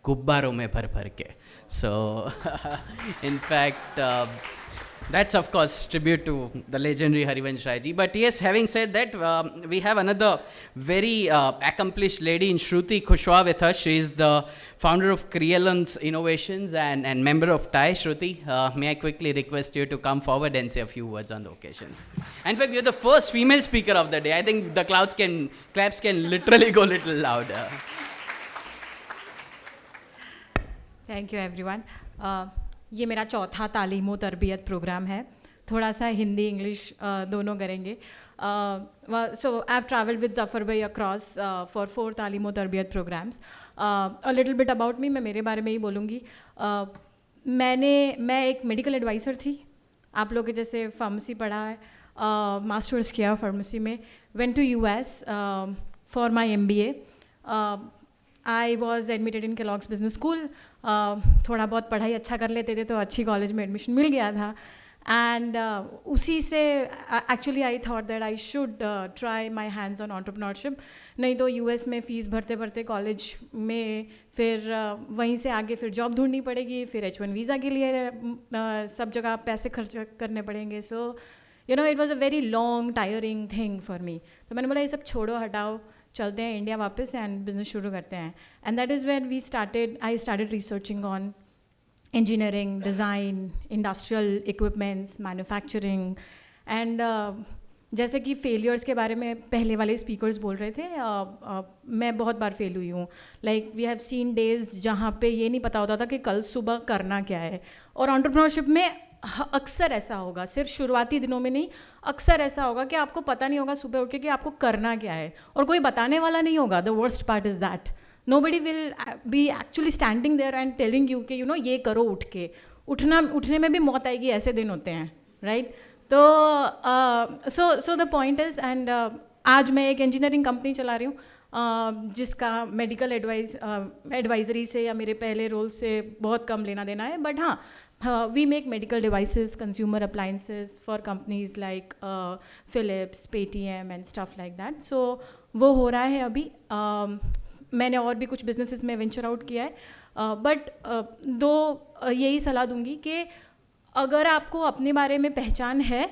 गुब्बारों में भर भर के. So in fact that's of course tribute to the legendary Harivansh Rai ji. But yes, having said that, we have another very accomplished lady in Shruti Kushwaha with us. She is the founder of Crealon's Innovations and member of TAI. Shruti, may I quickly request you to come forward and say a few words on the occasion. In fact, you're the first female speaker of the day. I think the claps can literally go a little louder. Thank you everyone. ये मेरा चौथा तालीम व तरबियत programme है. थोड़ा सा Hindi English दोनों करेंगे. So I've traveled with Zafar bhai across for 4 तालीम व तरबियत programs. A little bit about me, मैं मेरे बारे में ही बोलूँगी. मैं एक मेडिकल एडवाइज़र थी. आप लोग के जैसे फार्मेसी पढ़ा है, मास्टर्स किया फार्मेसी में. Went to US for my MBA. I was admitted in Kellogg's Business School. थोड़ा बहुत पढ़ाई अच्छा कर लेते थे तो अच्छी कॉलेज में एडमिशन मिल गया था. एंड उसी से actually I thought that I should try my hands on entrepreneurship. नहीं तो यूएस में फ़ीस भरते भरते कॉलेज में फिर वहीं से आगे फिर जॉब ढूंढनी पड़ेगी, फिर H1 वीज़ा के लिए सब जगह पैसे खर्च करने पड़ेंगे. So you know it was a very long tiring thing for me. तो मैंने बोला ये सब छोड़ो, हटाओ, चलते हैं इंडिया वापस एंड बिजनेस शुरू करते हैं. And that is where I started researching on engineering, design, industrial equipments, manufacturing. And जैसे कि फेलियर्स के बारे में पहले वाले स्पीकर्स बोल रहे थे, मैं बहुत बार फेल हुई हूँ. Like we have seen days जहाँ पे ये नहीं पता होता था कि कल सुबह करना क्या है. और एंटरप्रेन्योरशिप में अक्सर ऐसा होगा, सिर्फ शुरुआती दिनों में नहीं, अक्सर ऐसा होगा कि आपको पता नहीं होगा सुबह उठ के कि आपको करना क्या है, और कोई बताने वाला नहीं होगा. The worst part is that nobody will be actually standing there and telling you कि ये करो उठ के. उठने में भी मौत आएगी, ऐसे दिन होते हैं, राइट? तो so the point is, and आज मैं एक इंजीनियरिंग कंपनी चला रही हूँ जिसका मेडिकल एडवाइजरी से या मेरे पहले रोल से बहुत कम लेना देना है. बट हाँ, we make medical devices, consumer appliances for companies like Philips, Paytm and stuff like that. So वो हो रहा है अभी. मैंने और भी कुछ बिजनेसेस में वेंचर आउट किया है. बट यही सलाह दूंगी कि अगर आपको अपने बारे में पहचान है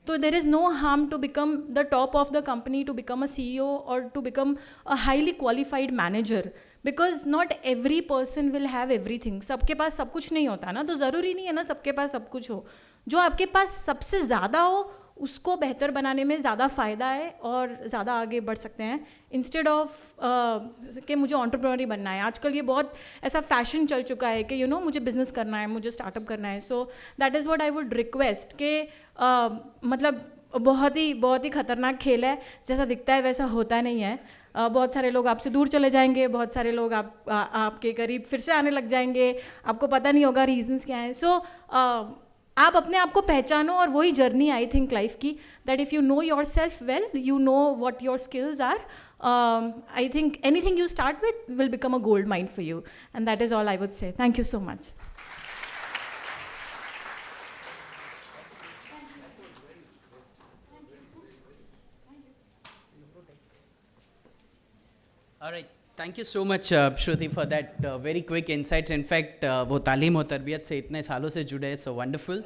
तो there is no harm to become the top of the company, to become a CEO और to become a highly qualified manager. Because not every person will have everything. सबके पास सब कुछ नहीं होता ना, तो ज़रूरी नहीं है ना सबके पास सब कुछ हो. जो आपके पास सबसे ज़्यादा हो उसको बेहतर बनाने में ज़्यादा फ़ायदा है और ज़्यादा आगे बढ़ सकते हैं, इंस्टेड ऑफ कि मुझे एंटरप्रेन्योर ही बनना है. आजकल ये बहुत ऐसा फैशन चल चुका है कि मुझे बिज़नेस करना है, मुझे स्टार्टअप करना है. So that is what I would request कि मतलब बहुत ही ख़तरनाक खेल है. जैसा दिखता है वैसा होता नहीं है. बहुत सारे लोग आपसे दूर चले जाएंगे, बहुत सारे लोग आपके करीब फिर से आने लग जाएंगे, आपको पता नहीं होगा रीजंस क्या हैं. सो आप अपने आप को पहचानो, और वही जर्नी आई थिंक लाइफ की, that if you know yourself well, you know what your skills are, I think anything you start with will become a gold mine for you. And that is all I would say. Thank you so much. All right. Thank you so much, Shruti, for that very quick insights. In fact, वो तालीम और तरबियत से इतने सालों से जुड़े हैं, so wonderful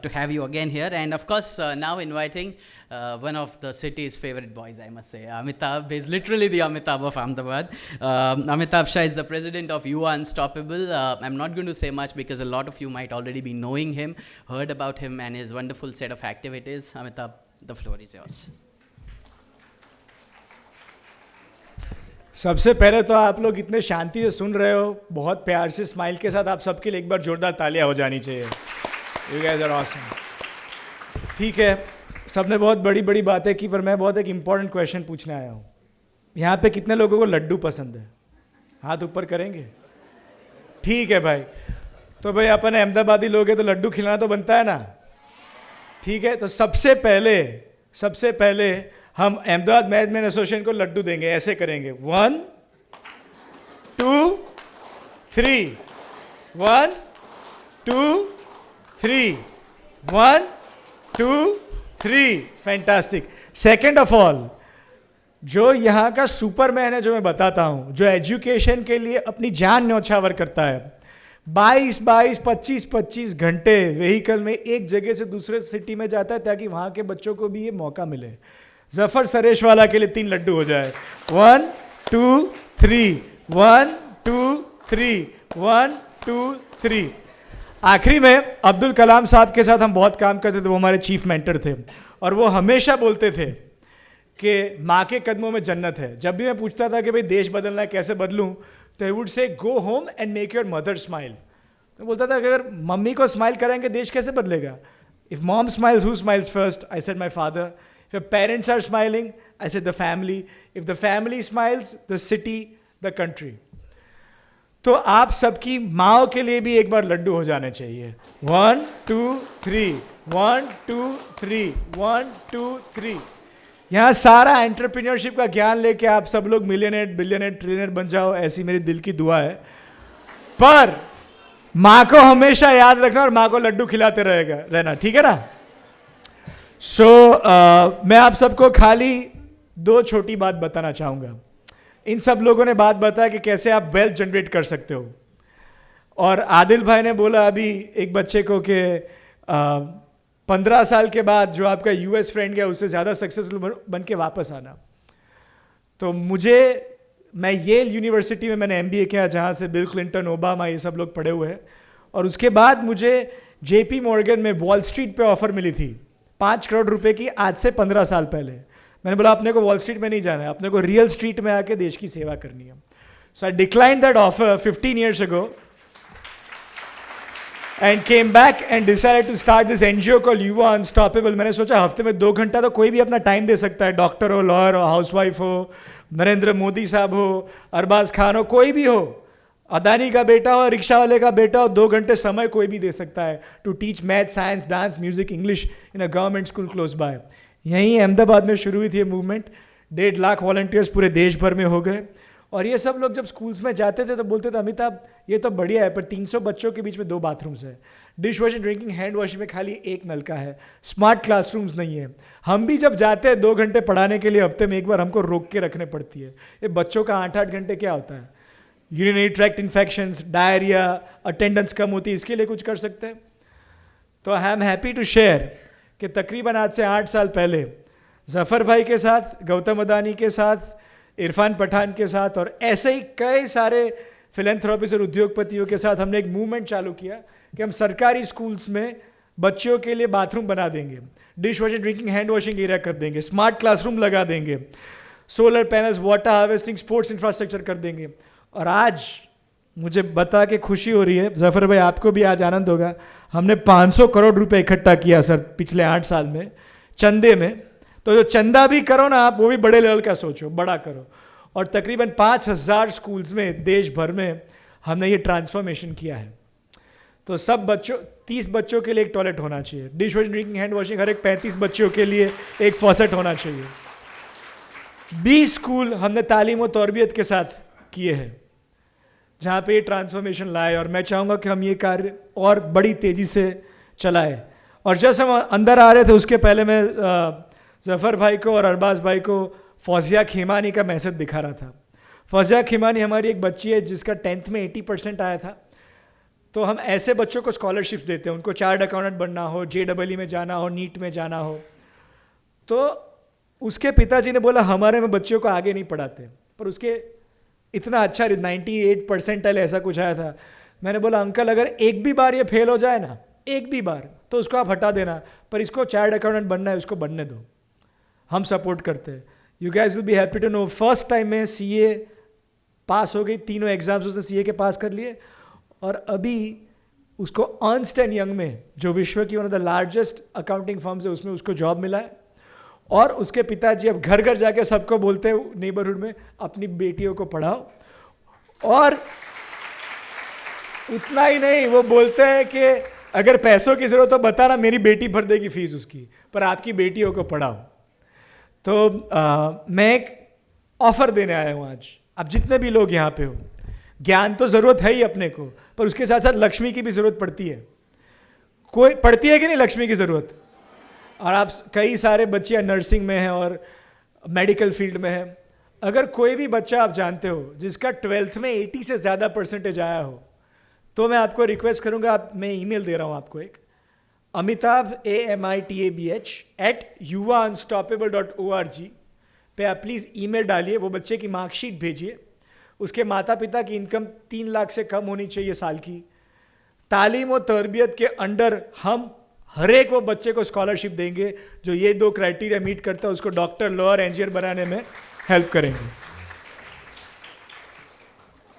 to have you again here. And of course, now inviting one of the city's favorite boys, I must say. Amitabh is literally the Amitabh of Ahmedabad. Amitabh Shah is the president of You Are Unstoppable. I'm not going to say much because a lot of you might already be knowing him, heard about him and his wonderful set of activities. Amitabh, the floor is yours. सबसे पहले तो आप लोग इतने शांति से सुन रहे हो, बहुत प्यार से स्माइल के साथ, आप सबके लिए एक बार जोरदार तालियां हो जानी चाहिए. You guys are awesome. ठीक है, सबने बहुत बड़ी बड़ी बातें की, पर मैं बहुत एक इम्पॉर्टेंट क्वेश्चन पूछने आया हूँ. यहाँ पे कितने लोगों को लड्डू पसंद है? हाथ ऊपर करेंगे? ठीक है भाई. तो भाई अपन अहमदाबादी लोग हैं तो लड्डू खिलाना तो बनता है ना. ठीक है, तो सबसे पहले हम अहमदाबाद मैनेजमेंट एसोसिएशन को लड्डू देंगे. ऐसे करेंगे, 1 2 3, 1 2 3, 1 2 3. फैंटास्टिक. सेकेंड ऑफ ऑल, जो यहाँ का सुपरमैन है, जो मैं बताता हूँ, जो एजुकेशन के लिए अपनी जान न्यौछावर करता है, 22 25 घंटे व्हीकल में एक जगह से दूसरे सिटी में जाता है ताकि वहाँ के बच्चों को भी ये मौका मिले. जफर सरेश वाला के लिए 3 लड्डू हो जाए. 1 2 3, 1 2 3, 1 2 3. आखिरी में अब्दुल कलाम साहब के साथ हम बहुत काम करते थे. वो हमारे चीफ मेंटर थे और वो हमेशा बोलते थे कि माँ के कदमों में जन्नत है. जब भी मैं पूछता था कि भाई देश बदलना है, कैसे बदलूं, तो he would say go home and make your mother smile. तो बोलता था कि अगर मम्मी को स्माइल कराएंगे देश कैसे बदलेगा. If mom smiles, who smiles first? I said my father. If your parents are smiling, I said the family. If the family smiles, the city, the country. तो आप सबकी माओ के लिए भी एक बार लड्डू हो जाने चाहिए. 1 2 3, 1 2 3, 1 2 3. यहाँ सारा एंटरप्रेन्योरशिप का ज्ञान लेके आप सब लोग मिलियनेयर, बिलियनेयर, ट्रिलियनेयर बन जाओ, ऐसी मेरी दिल की दुआ है. पर माँ को हमेशा याद रखना और माँ को लड्डू खिलाते रहना, ठीक है ना? सो मैं आप सबको खाली 2 छोटी बात बताना चाहूँगा. इन सब लोगों ने बात बताया कि कैसे आप वेल्थ जनरेट कर सकते हो. और आदिल भाई ने बोला अभी एक बच्चे को कि 15 साल के बाद जो आपका यूएस फ्रेंड गया उससे ज़्यादा सक्सेसफुल बन के वापस आना. तो मैं येल यूनिवर्सिटी में मैंने एमबीए किया, जहाँ से बिल क्लिंटन, ओबामा, ये सब लोग पढ़े हुए हैं. और उसके बाद मुझे जेपी मॉर्गन में वॉल स्ट्रीट पे ऑफर मिली थी 5 करोड़ रुपए की, आज से 15 साल पहले. मैंने बोला अपने को वॉल स्ट्रीट में नहीं जाना है, अपने को रियल स्ट्रीट में आके देश की सेवा करनी है. So I decline that offer 15 years ago and came back and decided to start this NGO called युवा अनस्टॉपेबल. मैंने सोचा हफ्ते में 2 घंटा तो कोई भी अपना टाइम दे सकता है, डॉक्टर हो, लॉयर हो, हाउसवाइफ हो, नरेंद्र मोदी साहब हो, अरबाज खान हो, कोई भी हो, अदानी का बेटा हो, रिक्शा वाले का बेटा हो, 2 घंटे समय कोई भी दे सकता है to teach math, science, dance, music, English in a government school close by. यहीं अहमदाबाद में शुरू हुई थी ये मूवमेंट. 1.5 लाख वॉलंटियर्स पूरे देश भर में हो गए. और ये सब लोग जब स्कूल्स में जाते थे तो बोलते थे अमिताभ ये तो बढ़िया है, पर 300 बच्चों के बीच में 2 बाथरूम्स है, dish washing, drinking, hand washing में खाली 1 नलका है, स्मार्ट क्लासरूम्स नहीं है. हम भी जब जाते हैं 2 घंटे पढ़ाने के लिए हफ्ते में एक बार, हमको रोक के रखने पड़ती है. ये बच्चों का 8-8 घंटे क्या होता है, urinary tract infections, diarrhoea, attendance कम होती है, इसके लिए कुछ कर सकते हैं. तो I am happy to share कि तकरीबन आज से 8 साल पहले जफ़र भाई के साथ, गौतम अदानी के साथ, इरफान पठान के साथ और ऐसे ही कई सारे फिलेंथ्रोपिस्ट और उद्योगपतियों के साथ हमने एक मूवमेंट चालू किया कि हम सरकारी स्कूल्स में बच्चों के लिए बाथरूम बना देंगे, dish washing, drinking, hand washing area कर देंगे, स्मार्ट क्लासरूम लगा देंगे, solar panels, water harvesting, sports infrastructure कर देंगे. और आज मुझे बता के खुशी हो रही है, जफ़र भाई आपको भी आज आनंद होगा, हमने 500 करोड़ रुपए इकट्ठा किया सर पिछले 8 साल में चंदे में. तो जो चंदा भी करो ना आप, वो भी बड़े लेवल का सोचो, बड़ा करो. और तकरीबन 5000 स्कूल्स में देश भर में हमने ये ट्रांसफॉर्मेशन किया है. तो सब बच्चों, 30 बच्चों के लिए एक टॉयलेट होना चाहिए, dish washing, drinking, hand washing हर एक 35 बच्चों के लिए एक फॉसेट होना चाहिए. 20 स्कूल हमने तालीम और तरबियत के साथ किए हैं जहाँ पे ये ट्रांसफॉर्मेशन लाए. और मैं चाहूँगा कि हम ये कार्य और बड़ी तेज़ी से चलाएं. और जैसे हम अंदर आ रहे थे उसके पहले मैं जफ़र भाई को और अरबाज भाई को फौजिया खेमानी का मैसेज दिखा रहा था. फौजिया खेमानी हमारी एक बच्ची है जिसका 10th में 80% आया था. तो हम ऐसे बच्चों को स्कॉलरशिप देते हैं, उनको चार्ट अकाउंटेंट बनना हो, JEE में जाना हो, नीट में जाना हो. तो उसके पिताजी ने बोला हमारे में बच्चों को आगे नहीं पढ़ाते, पर उसके इतना अच्छा 98% ऐसा कुछ आया था. मैंने बोला अंकल अगर एक भी बार ये फेल हो जाए ना, एक भी बार, तो उसको आप हटा देना, पर इसको चार्ट अकाउंटेंट बनना है, उसको बनने दो, हम सपोर्ट करते हैं. You guys will be happy to know first time में CA पास हो गई, 3 एग्जाम्स उसने CA के पास कर लिए. और अभी उसको अर्नस्ट एंड यंग में, जो विश्व की one of the largest accounting firms है, उसमें उसको जॉब मिला है. और उसके पिताजी अब घर घर जाके सबको बोलते हैं नेबरहुड में अपनी बेटियों को पढ़ाओ. और उतना ही नहीं, वो बोलते हैं कि अगर पैसों की जरूरत हो बताना, मेरी बेटी भर देगी फीस उसकी, पर आपकी बेटियों को पढ़ाओ. तो मैं एक ऑफर देने आया हूँ आज. अब जितने भी लोग यहाँ पे हो, ज्ञान तो ज़रूरत है ही अपने को, पर उसके साथ साथ लक्ष्मी की भी ज़रूरत पड़ती है. कोई पड़ती है कि नहीं लक्ष्मी की ज़रूरत? और आप कई सारे बच्चे नर्सिंग में हैं और मेडिकल फील्ड में हैं. अगर कोई भी बच्चा आप जानते हो जिसका 12th में 80 से ज़्यादा परसेंटेज आया हो, तो मैं आपको रिक्वेस्ट करूँगा, मैं ईमेल दे रहा हूँ आपको एक, Amitabh amitabh@yuvaunstoppable.org पे आप प्लीज़ ईमेल डालिए, वो बच्चे की मार्कशीट भेजिए, उसके माता पिता की इनकम 3 लाख से कम होनी चाहिए साल की. तालीम और तरबियत के अंडर हम हर एक वो बच्चे को स्कॉलरशिप देंगे जो ये 2 क्राइटेरिया मीट करता है, उसको डॉक्टर, लॉयर, इंजीनियर बनाने में हेल्प करेंगे.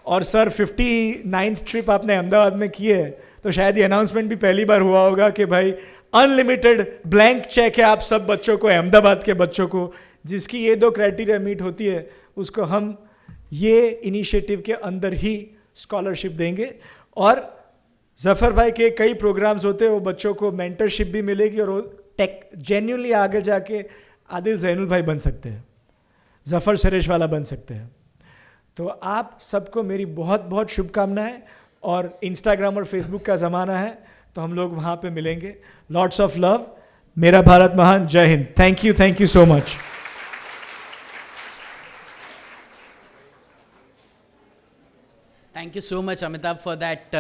और सर 59th ट्रिप आपने अहमदाबाद में की है, तो शायद ये अनाउंसमेंट भी पहली बार हुआ होगा कि भाई अनलिमिटेड ब्लैंक चेक है आप सब बच्चों को, अहमदाबाद के बच्चों को, जिसकी ये 2 क्राइटेरिया मीट होती है, उसको हम ये इनिशिएटिव के अंदर ही स्कॉलरशिप देंगे. और जफ़र भाई के कई प्रोग्राम्स होते हैं, वो बच्चों को मेंटरशिप भी मिलेगी और वो टेक जेन्युइनली आगे जाके आदिल जैनुल भाई बन सकते हैं, जफ़र सरेश वाला बन सकते हैं. तो आप सबको मेरी बहुत बहुत शुभकामनाएं. और इंस्टाग्राम और फेसबुक का ज़माना है, तो हम लोग वहाँ पे मिलेंगे. Lots of love. मेरा भारत महान. जय Hind. Thank you so much. Thank you so much, Amitabh, for that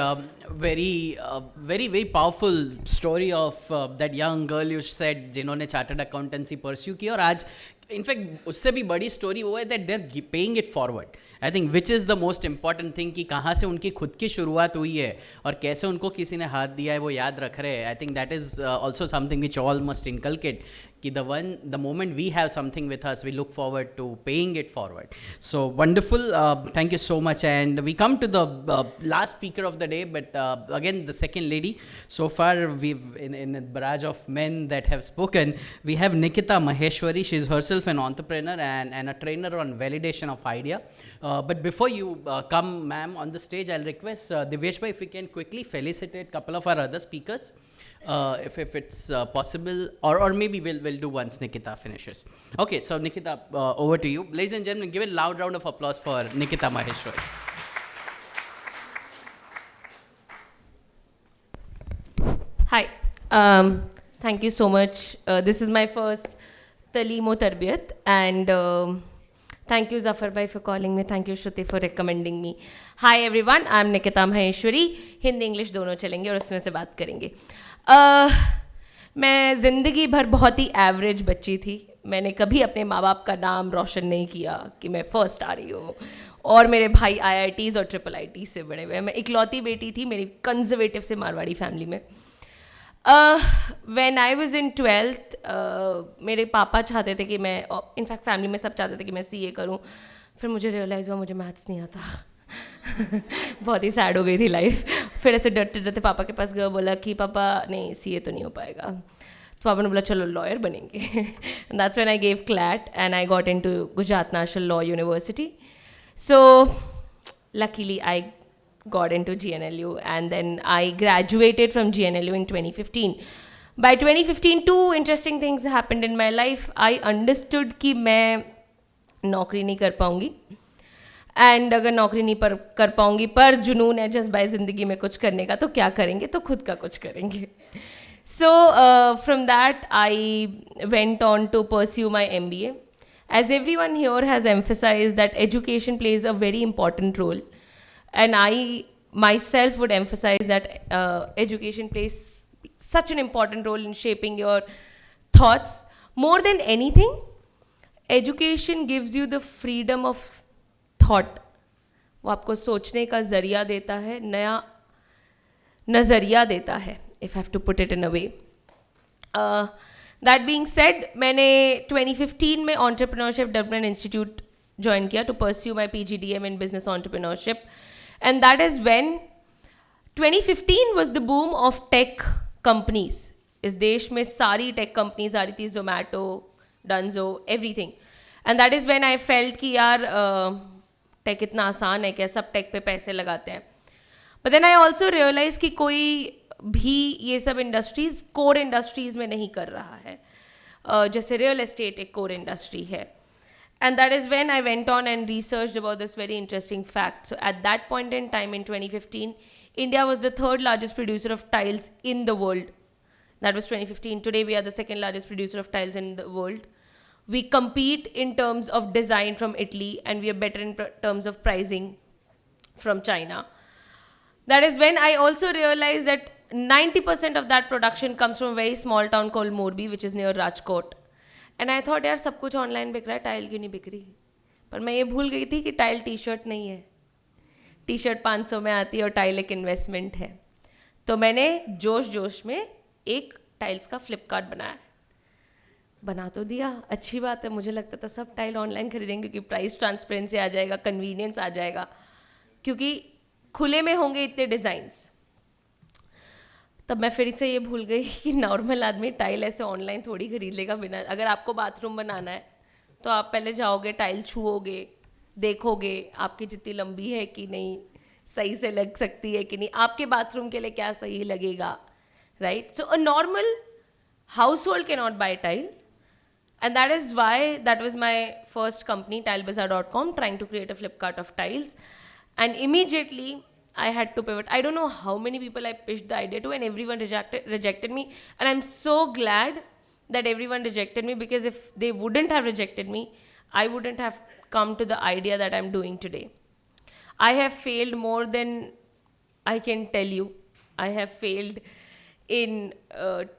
very powerful story of that young girl you said जिन्होंने chartered accountancy pursue की, और आज इनफैक्ट उससे भी बड़ी स्टोरी वो है that they are paying it forward. I think which is the most important thing कि कहाँ से उनकी खुद की शुरुआत हुई है और कैसे उनको किसी ने हाथ दिया है वो याद रख रहे हैं. I think that is also something which all must inculcate कि the moment we have something with us, we look forward to paying it forward. So wonderful. Thank you so much. And we come to the last speaker of the day, but again, the second lady. So far, we've in a barrage of men that have spoken, we have Nikita Maheshwari. She's herself an entrepreneur and a trainer on validation of idea. But before you come, ma'am, on the stage, I'll request Divyesh bhai if we can quickly felicitate a couple of our other speakers. If it's possible, or maybe we'll do once Nikita finishes. Okay, so Nikita, over to you. Ladies and gentlemen, give a loud round of applause for Nikita Maheshwari. Hi, thank you so much. This is my first Talimo Tarbiyat, and thank you Zafar bhai for calling me. Thank you Shruti for recommending me. Hi everyone, I'm Nikita Maheshwari. Hindi English दोनों चलेंगे और उसमें से बात करेंगे. मैं ज़िंदगी भर बहुत ही एवरेज बच्ची थी. मैंने कभी अपने माँ बाप का नाम रोशन नहीं किया कि मैं फ़र्स्ट आ रही हूँ, और मेरे भाई IITs और IIIT से बड़े हुए. मैं इकलौती बेटी थी मेरी कंजर्वेटिव से मारवाड़ी फैमिली में. When I was in 12th, मेरे पापा चाहते थे कि मैं, इनफैक्ट फैमिली में सब चाहते थे कि मैं CA करूँ. फिर मुझे रियलाइज़ हुआ मुझे मैथ्स नहीं आता. बहुत ही सैड हो गई थी लाइफ. फिर ऐसे डरते डरते पापा के पास गया, बोला कि पापा नहीं CA तो नहीं हो पाएगा. तो पापा ने बोला चलो लॉयर बनेंगे. And that's when I gave CLAT and I got into Gujarat National Law University. So luckily I got into GNLU, and then I graduated from GNLU in 2015. By 2015, two interesting things happened in my life. I understood कि मैं नौकरी नहीं कर पाऊँगी, and अगर नौकरी नहीं कर पाऊँगी पर जुनून है जज्बा है ज़िंदगी में कुछ करने का, तो क्या करेंगे, तो खुद का कुछ करेंगे. So from that I went on to pursue my MBA. As everyone here has emphasized that education plays a very important role, and I myself would emphasize that education plays such an important role in shaping your thoughts. More than anything, education gives you the freedom of thought. वो आपको सोचने का ज़रिया देता है, नया नज़रिया देता है, if I have to put it in a way. That being said, मैंने 2015 में Entrepreneurship Development Institute join किया to pursue my PGDM in business entrepreneurship. And that is when 2015 was the boom of tech companies. इस देश में सारी tech companies आ रही थी, Zomato, Dunzo, everything. And that is when I felt कि यार tech इतना आसान है क्या, सब tech पे पैसे लगाते हैं. But then I also realized कि कोई भी ये सब industries core industries में नहीं कर रहा है. जैसे real estate एक core industry है. And that is when I went on and researched about this very interesting fact. So at that point in time in 2015, India was the third largest producer of tiles in the world. That was 2015. Today we are the second largest producer of tiles in the world. We compete in terms of design from Italy, and we are better in terms of pricing from China. That is when I also realized that 90% of that production comes from a very small town called Morbi, which is near Rajkot. And I thought यार सब कुछ online बिक रहा है, tile क्यों नहीं बिक रही. पर मैं ये भूल गई थी कि टाइल टी-शर्ट नहीं है. टी-शर्ट 500 में आती है और टाइल एक इन्वेस्टमेंट है. तो मैंने जोश जोश में एक टाइल्स का फ्लिपकार्ट बनाया. बना तो दिया, अच्छी बात है. मुझे लगता था सब टाइल ऑनलाइन खरीदेंगे क्योंकि प्राइस ट्रांसपेरेंसी आ जाएगा, कन्वीनियंस आ जाएगा, क्योंकि खुले में होंगे इतने डिज़ाइंस. तब मैं फिर से ये भूल गई कि नॉर्मल आदमी टाइल ऐसे ऑनलाइन थोड़ी खरीद लेगा बिना. अगर आपको बाथरूम बनाना है तो आप पहले जाओगे, टाइल छुओगे, देखोगे आपकी जितनी लंबी है कि नहीं, सही से लग सकती है कि नहीं, आपके बाथरूम के लिए क्या सही लगेगा, right. So a normal household can not buy tile, and that is why that was my first company, tilebazaar.com, trying to create a Flipkart of tiles. And immediately I had to pivot. I don't know how many people I pitched the idea to, and everyone rejected me. And I'm so glad that everyone rejected me, because if they wouldn't have rejected me, I wouldn't have come to the idea that I'm doing today. I have failed more than I can tell you. I have failed in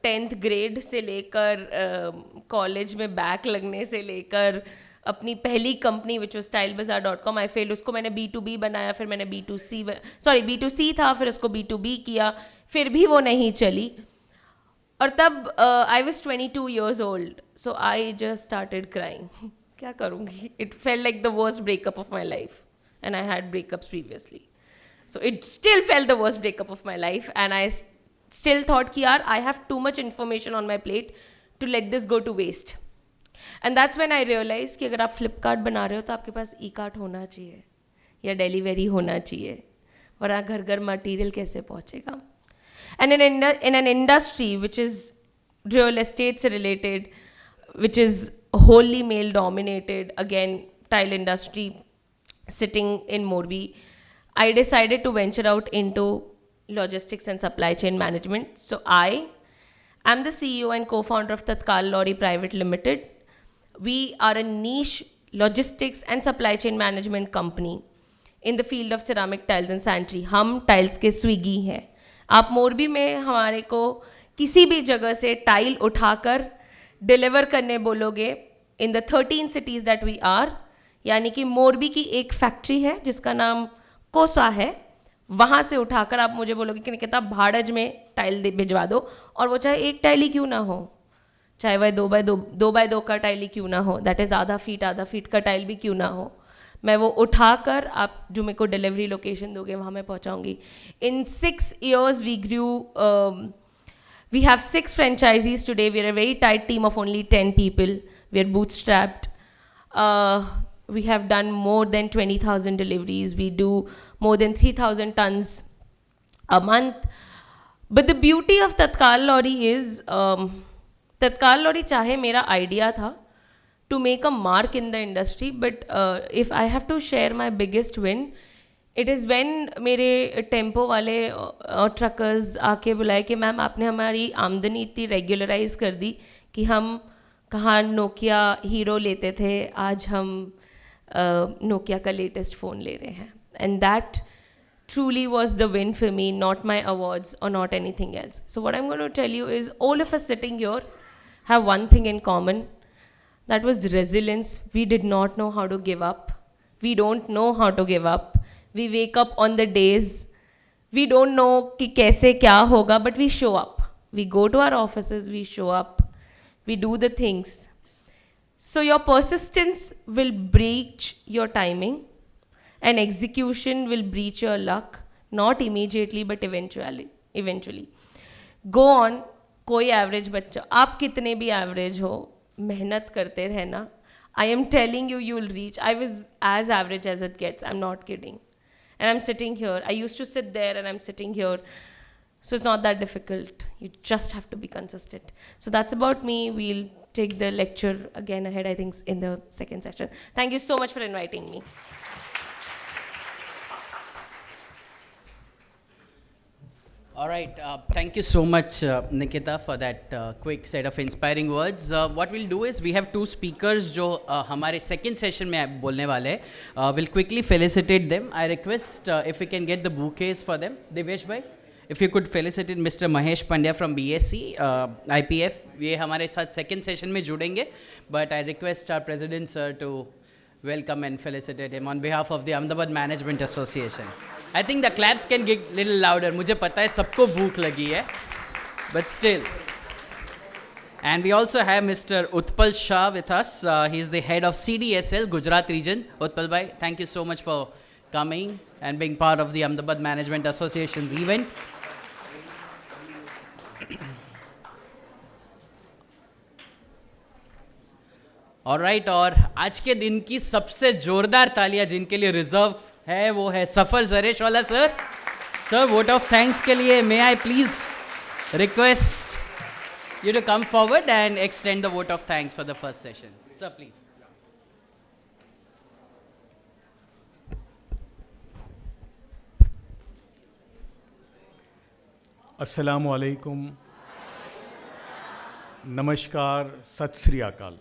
10th grade से लेकर college में back लगने से लेकर अपनी पहली company which was stylebazaar.com, I failed. उसको मैंने B2B बनाया, फिर मैंने B2C था, फिर उसको B2B किया, फिर भी वो नहीं चली. और तब I was 22 years old, so I just started crying. क्या करूँगी? It felt like the worst breakup of my life, and I had breakups previously. So it still felt the worst breakup of my life, and I still thought कि यार I have too much information on my plate to let this go to waste. And that's when I realized कि अगर आप फ्लिपकार्ट बना रहे हो तो आपके पास ई-कार्ट होना चाहिए या डिलीवरी होना चाहिए, वरना घर घर मटीरियल कैसे पहुँचेगा. And in an industry which is real estate se related, which is wholly male dominated, again tile industry sitting in Morbi, I decided to venture out into logistics and supply chain management. So I am the CEO and co-founder of Tatkal Lorry Private Limited. We are a niche logistics and supply chain management company in the field of ceramic tiles and sanitary. हम tiles के Swiggy हैं. आप मोरबी में हमारे को किसी भी जगह से टाइल उठाकर डिलीवर करने बोलोगे in the 13 cities that we are, यानी कि मोरबी की एक फैक्ट्री है जिसका नाम कोसा है, वहाँ से उठाकर आप मुझे बोलोगे कि निकिता भाड़ज में टाइल भिजवा दो, और वो चाहे एक टाइल ही क्यों ना हो, चाहे वह 2x2 का टाइल ही क्यों ना हो, दैट इज़ आधा फीट का टाइल भी क्यों ना हो, मैं वो उठाकर आप जो मेरे को डिलीवरी लोकेशन दोगे वहाँ मैं पहुँचाऊँगी. In 6 years we grew, we have 6 franchisees today. We are a very tight team of only 10 people. We are bootstrapped. We have done more than 20,000 deliveries. We do more than 3,000 tons a month. But the beauty of Tatkal Lorry is, Tatkal Lorry चाहे मेरा idea था to make a mark in the industry, but if I have to share my biggest win, it is when मेरे tempo वाले truckers आके बुलाए कि ma'am आपने हमारी आमदनी इतनी रेगुलराइज कर दी कि हम कहाँ नोकिया हीरो लेते थे, आज हम नोकिया का लेटेस्ट फ़ोन ले रहे हैं. And that truly was the win for me, not my awards or not anything else. So what I'm going to tell you is all of us sitting here have one thing in common. That was resilience. We did not know how to give up. We don't know how to give up. We wake up on the days. We don't know कि कैसे क्या होगा, but we show up. We go to our offices, we show up. We do the things. So your persistence will breach your timing, and execution will breach your luck. Not immediately, but eventually. Go on. कोई average बच्चा, आप कितने भी average हो, मेहनत करते रहना. I am telling you, you will reach. I was as average as it gets. I'm not kidding. And I'm sitting here. I used to sit there and I'm sitting here. So it's not that difficult. You just have to be consistent. So that's about me. We'll take the lecture again ahead, I think, in the second session. Thank you so much for inviting me. All right. Thank you so much, Nikita, for that quick set of inspiring words. What we'll do is we have 2 speakers जो हमारे second session में बोलने वाले हैं. We'll quickly felicitate them. I request if we can get the bouquets for them. Devesh bhai, if you could felicitate Mr. Mahesh Pandya from BSc, IPF. ये हमारे साथ second session में जुड़ेंगे. But I request our president sir to welcome and felicitate him on behalf of the Ahmedabad Management Association. I think the claps can get little louder. मुझे पता है सबको भूख लगी है, but still. And we also have Mr. Utpal Shah with us. He is the head of CDSL Gujarat region. Utpal bhai, thank you so much for coming and being part of the Ahmedabad Management Association's event. All right, और आज के दिन की सबसे जोरदार तालियां जिनके लिए रिजर्व है वो है सफर जरेश वाला sir. Sir, vote of thanks के लिए may I please request you to come forward and extend the vote of thanks for the first session. Sir, please. अस्सलामु अलैकुम, नमस्कार, सत श्री अकाल।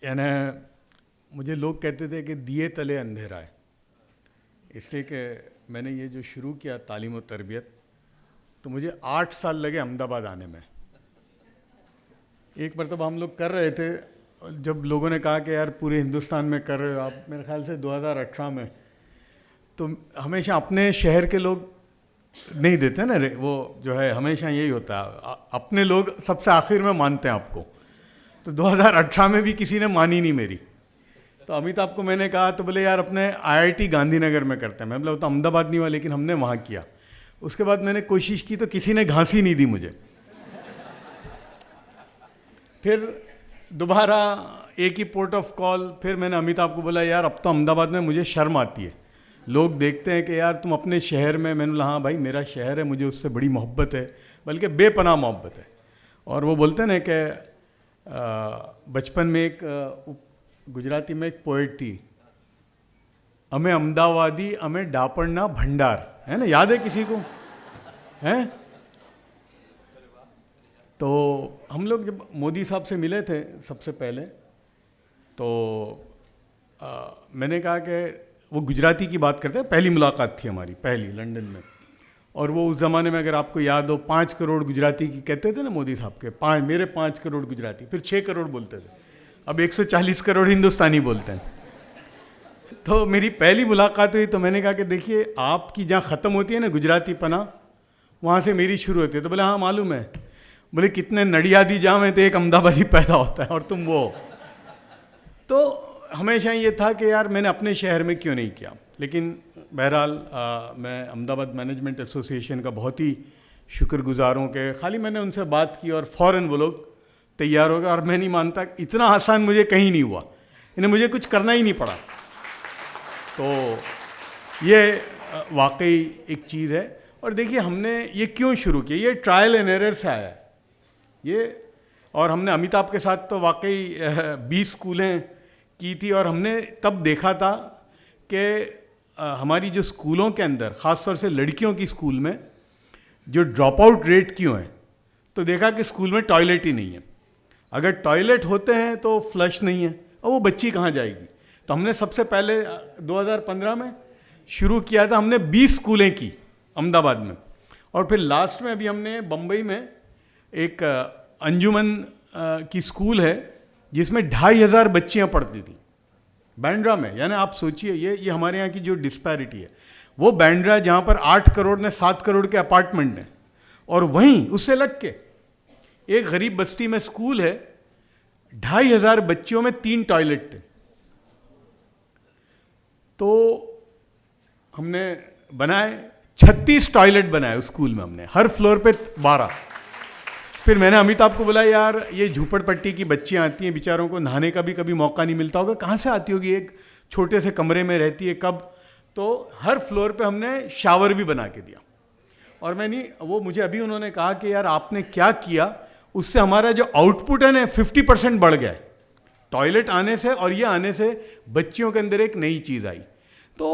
यानी मुझे लोग कहते थे कि दिए तले अंधेरा है, इसलिए कि मैंने ये जो शुरू किया तालीम और तरबियत, तो मुझे 8 साल लगे अहमदाबाद आने में। एक मरतबा हम लोग कर रहे थे, जब लोगों ने कहा कि यार पूरे हिंदुस्तान में कर रहे हो आप, मेरे ख्याल से 2018 में, तो हमेशा अपने शहर के लोग नहीं देते ना, वो जो है हमेशा यही होता है, अपने लोग सबसे आखिर में मानते हैं आपको। तो 2018 में भी किसी ने मानी नहीं मेरी, तो अमिताभ को मैंने कहा, तो बोले यार अपने IIT गांधीनगर में करते हैं। मैं बोला तो अहमदाबाद नहीं हुआ, लेकिन हमने वहाँ किया। उसके बाद मैंने कोशिश की तो किसी ने घास ही नहीं दी मुझे। फिर दोबारा एक ही पोर्ट ऑफ कॉल, फिर मैंने अमिताभ को बोला यार अब तो अहमदाबाद में मुझे शर्म आती है, लोग देखते हैं कि यार तुम अपने शहर में। मैंने बोला हाँ भाई मेरा शहर है, मुझे उससे बड़ी मोहब्बत है, बल्कि बेपनाह मोहब्बत है। और वो बोलते हैं ना कि बचपन में एक गुजराती में एक पोइट थी, अमे अमदावादी अमे डापड़ना भंडार, है ना, याद है किसी को? हैं? तो हम लोग जब मोदी साहब से मिले थे सबसे पहले, तो मैंने कहा कि वो गुजराती की बात करते हैं, पहली मुलाकात थी हमारी, पहली लंदन में। और वो उस ज़माने में अगर आपको याद हो 5 करोड़ गुजराती की कहते थे ना मोदी साहब के, मेरे 5 करोड़ गुजराती, फिर 6 करोड़ बोलते थे, अब 140 करोड़ हिंदुस्तानी बोलते हैं। तो मेरी पहली मुलाकात हुई, तो मैंने कहा कि देखिए आपकी जहाँ ख़त्म होती है ना गुजराती पना, वहाँ से मेरी शुरू होती है। तो बोले हाँ मालूम है। बोले कितने नडियादी जाम है तो एक अहमदाबादी पैदा होता है, और तुम वो। तो हमेशा ये था कि यार मैंने अपने शहर में क्यों नहीं किया। लेकिन बहरहाल मैं अहमदाबाद मैनेजमेंट एसोसिएशन का बहुत ही शुक्रगुजार हूँ कि खाली मैंने उनसे बात की और फ़ौरन वो लोग तैयार हो गए। और मैं नहीं मानता इतना आसान मुझे कहीं नहीं हुआ, इन्हें मुझे कुछ करना ही नहीं पड़ा। तो ये वाकई एक चीज़ है। और देखिए हमने ये क्यों शुरू किया, ये ट्रायल एंड एरर से आया है ये। और हमने अमिताभ के साथ तो वाकई 20 स्कूलें की थी, और हमने तब देखा था कि हमारी जो स्कूलों के अंदर, ख़ास तौर से लड़कियों की स्कूल में जो ड्रॉप आउट रेट क्यों है, तो देखा कि स्कूल में टॉयलेट ही नहीं है। अगर टॉयलेट होते हैं तो फ्लश नहीं है, और वो बच्ची कहाँ जाएगी। तो हमने सबसे पहले 2015 में शुरू किया था, हमने 20 स्कूलें की अहमदाबाद में। और फिर लास्ट में अभी हमने बम्बई में एक अंजुमन की स्कूल है जिसमें 2500 बच्चियाँ पढ़ती थी बैंड्रा में। यानी आप सोचिए ये हमारे यहाँ की जो डिस्पैरिटी है, वो बैंड्रा जहाँ पर 8 करोड़ ने 7 करोड़ के अपार्टमेंट हैं, और वहीं उससे लग के एक गरीब बस्ती में स्कूल है, 2500 बच्चियों में 3 टॉयलेट थे। तो हमने बनाए 36 टॉयलेट बनाए उस स्कूल में, हमने हर फ्लोर पे 12। फिर मैंने अमिताभ को बोला यार ये झूपड़पट्टी की बच्चियाँ आती हैं, बेचारों को नहाने का भी कभी मौका नहीं मिलता होगा, कहाँ से आती होगी, एक छोटे से कमरे में रहती है कब। तो हर फ्लोर पे हमने शावर भी बना के दिया। और मैं नहीं, वो मुझे अभी उन्होंने कहा कि यार आपने क्या किया, उससे हमारा जो आउटपुट है ना 50% बढ़ गया है टॉयलेट आने से, और ये आने से बच्चियों के अंदर एक नई चीज़ आई। तो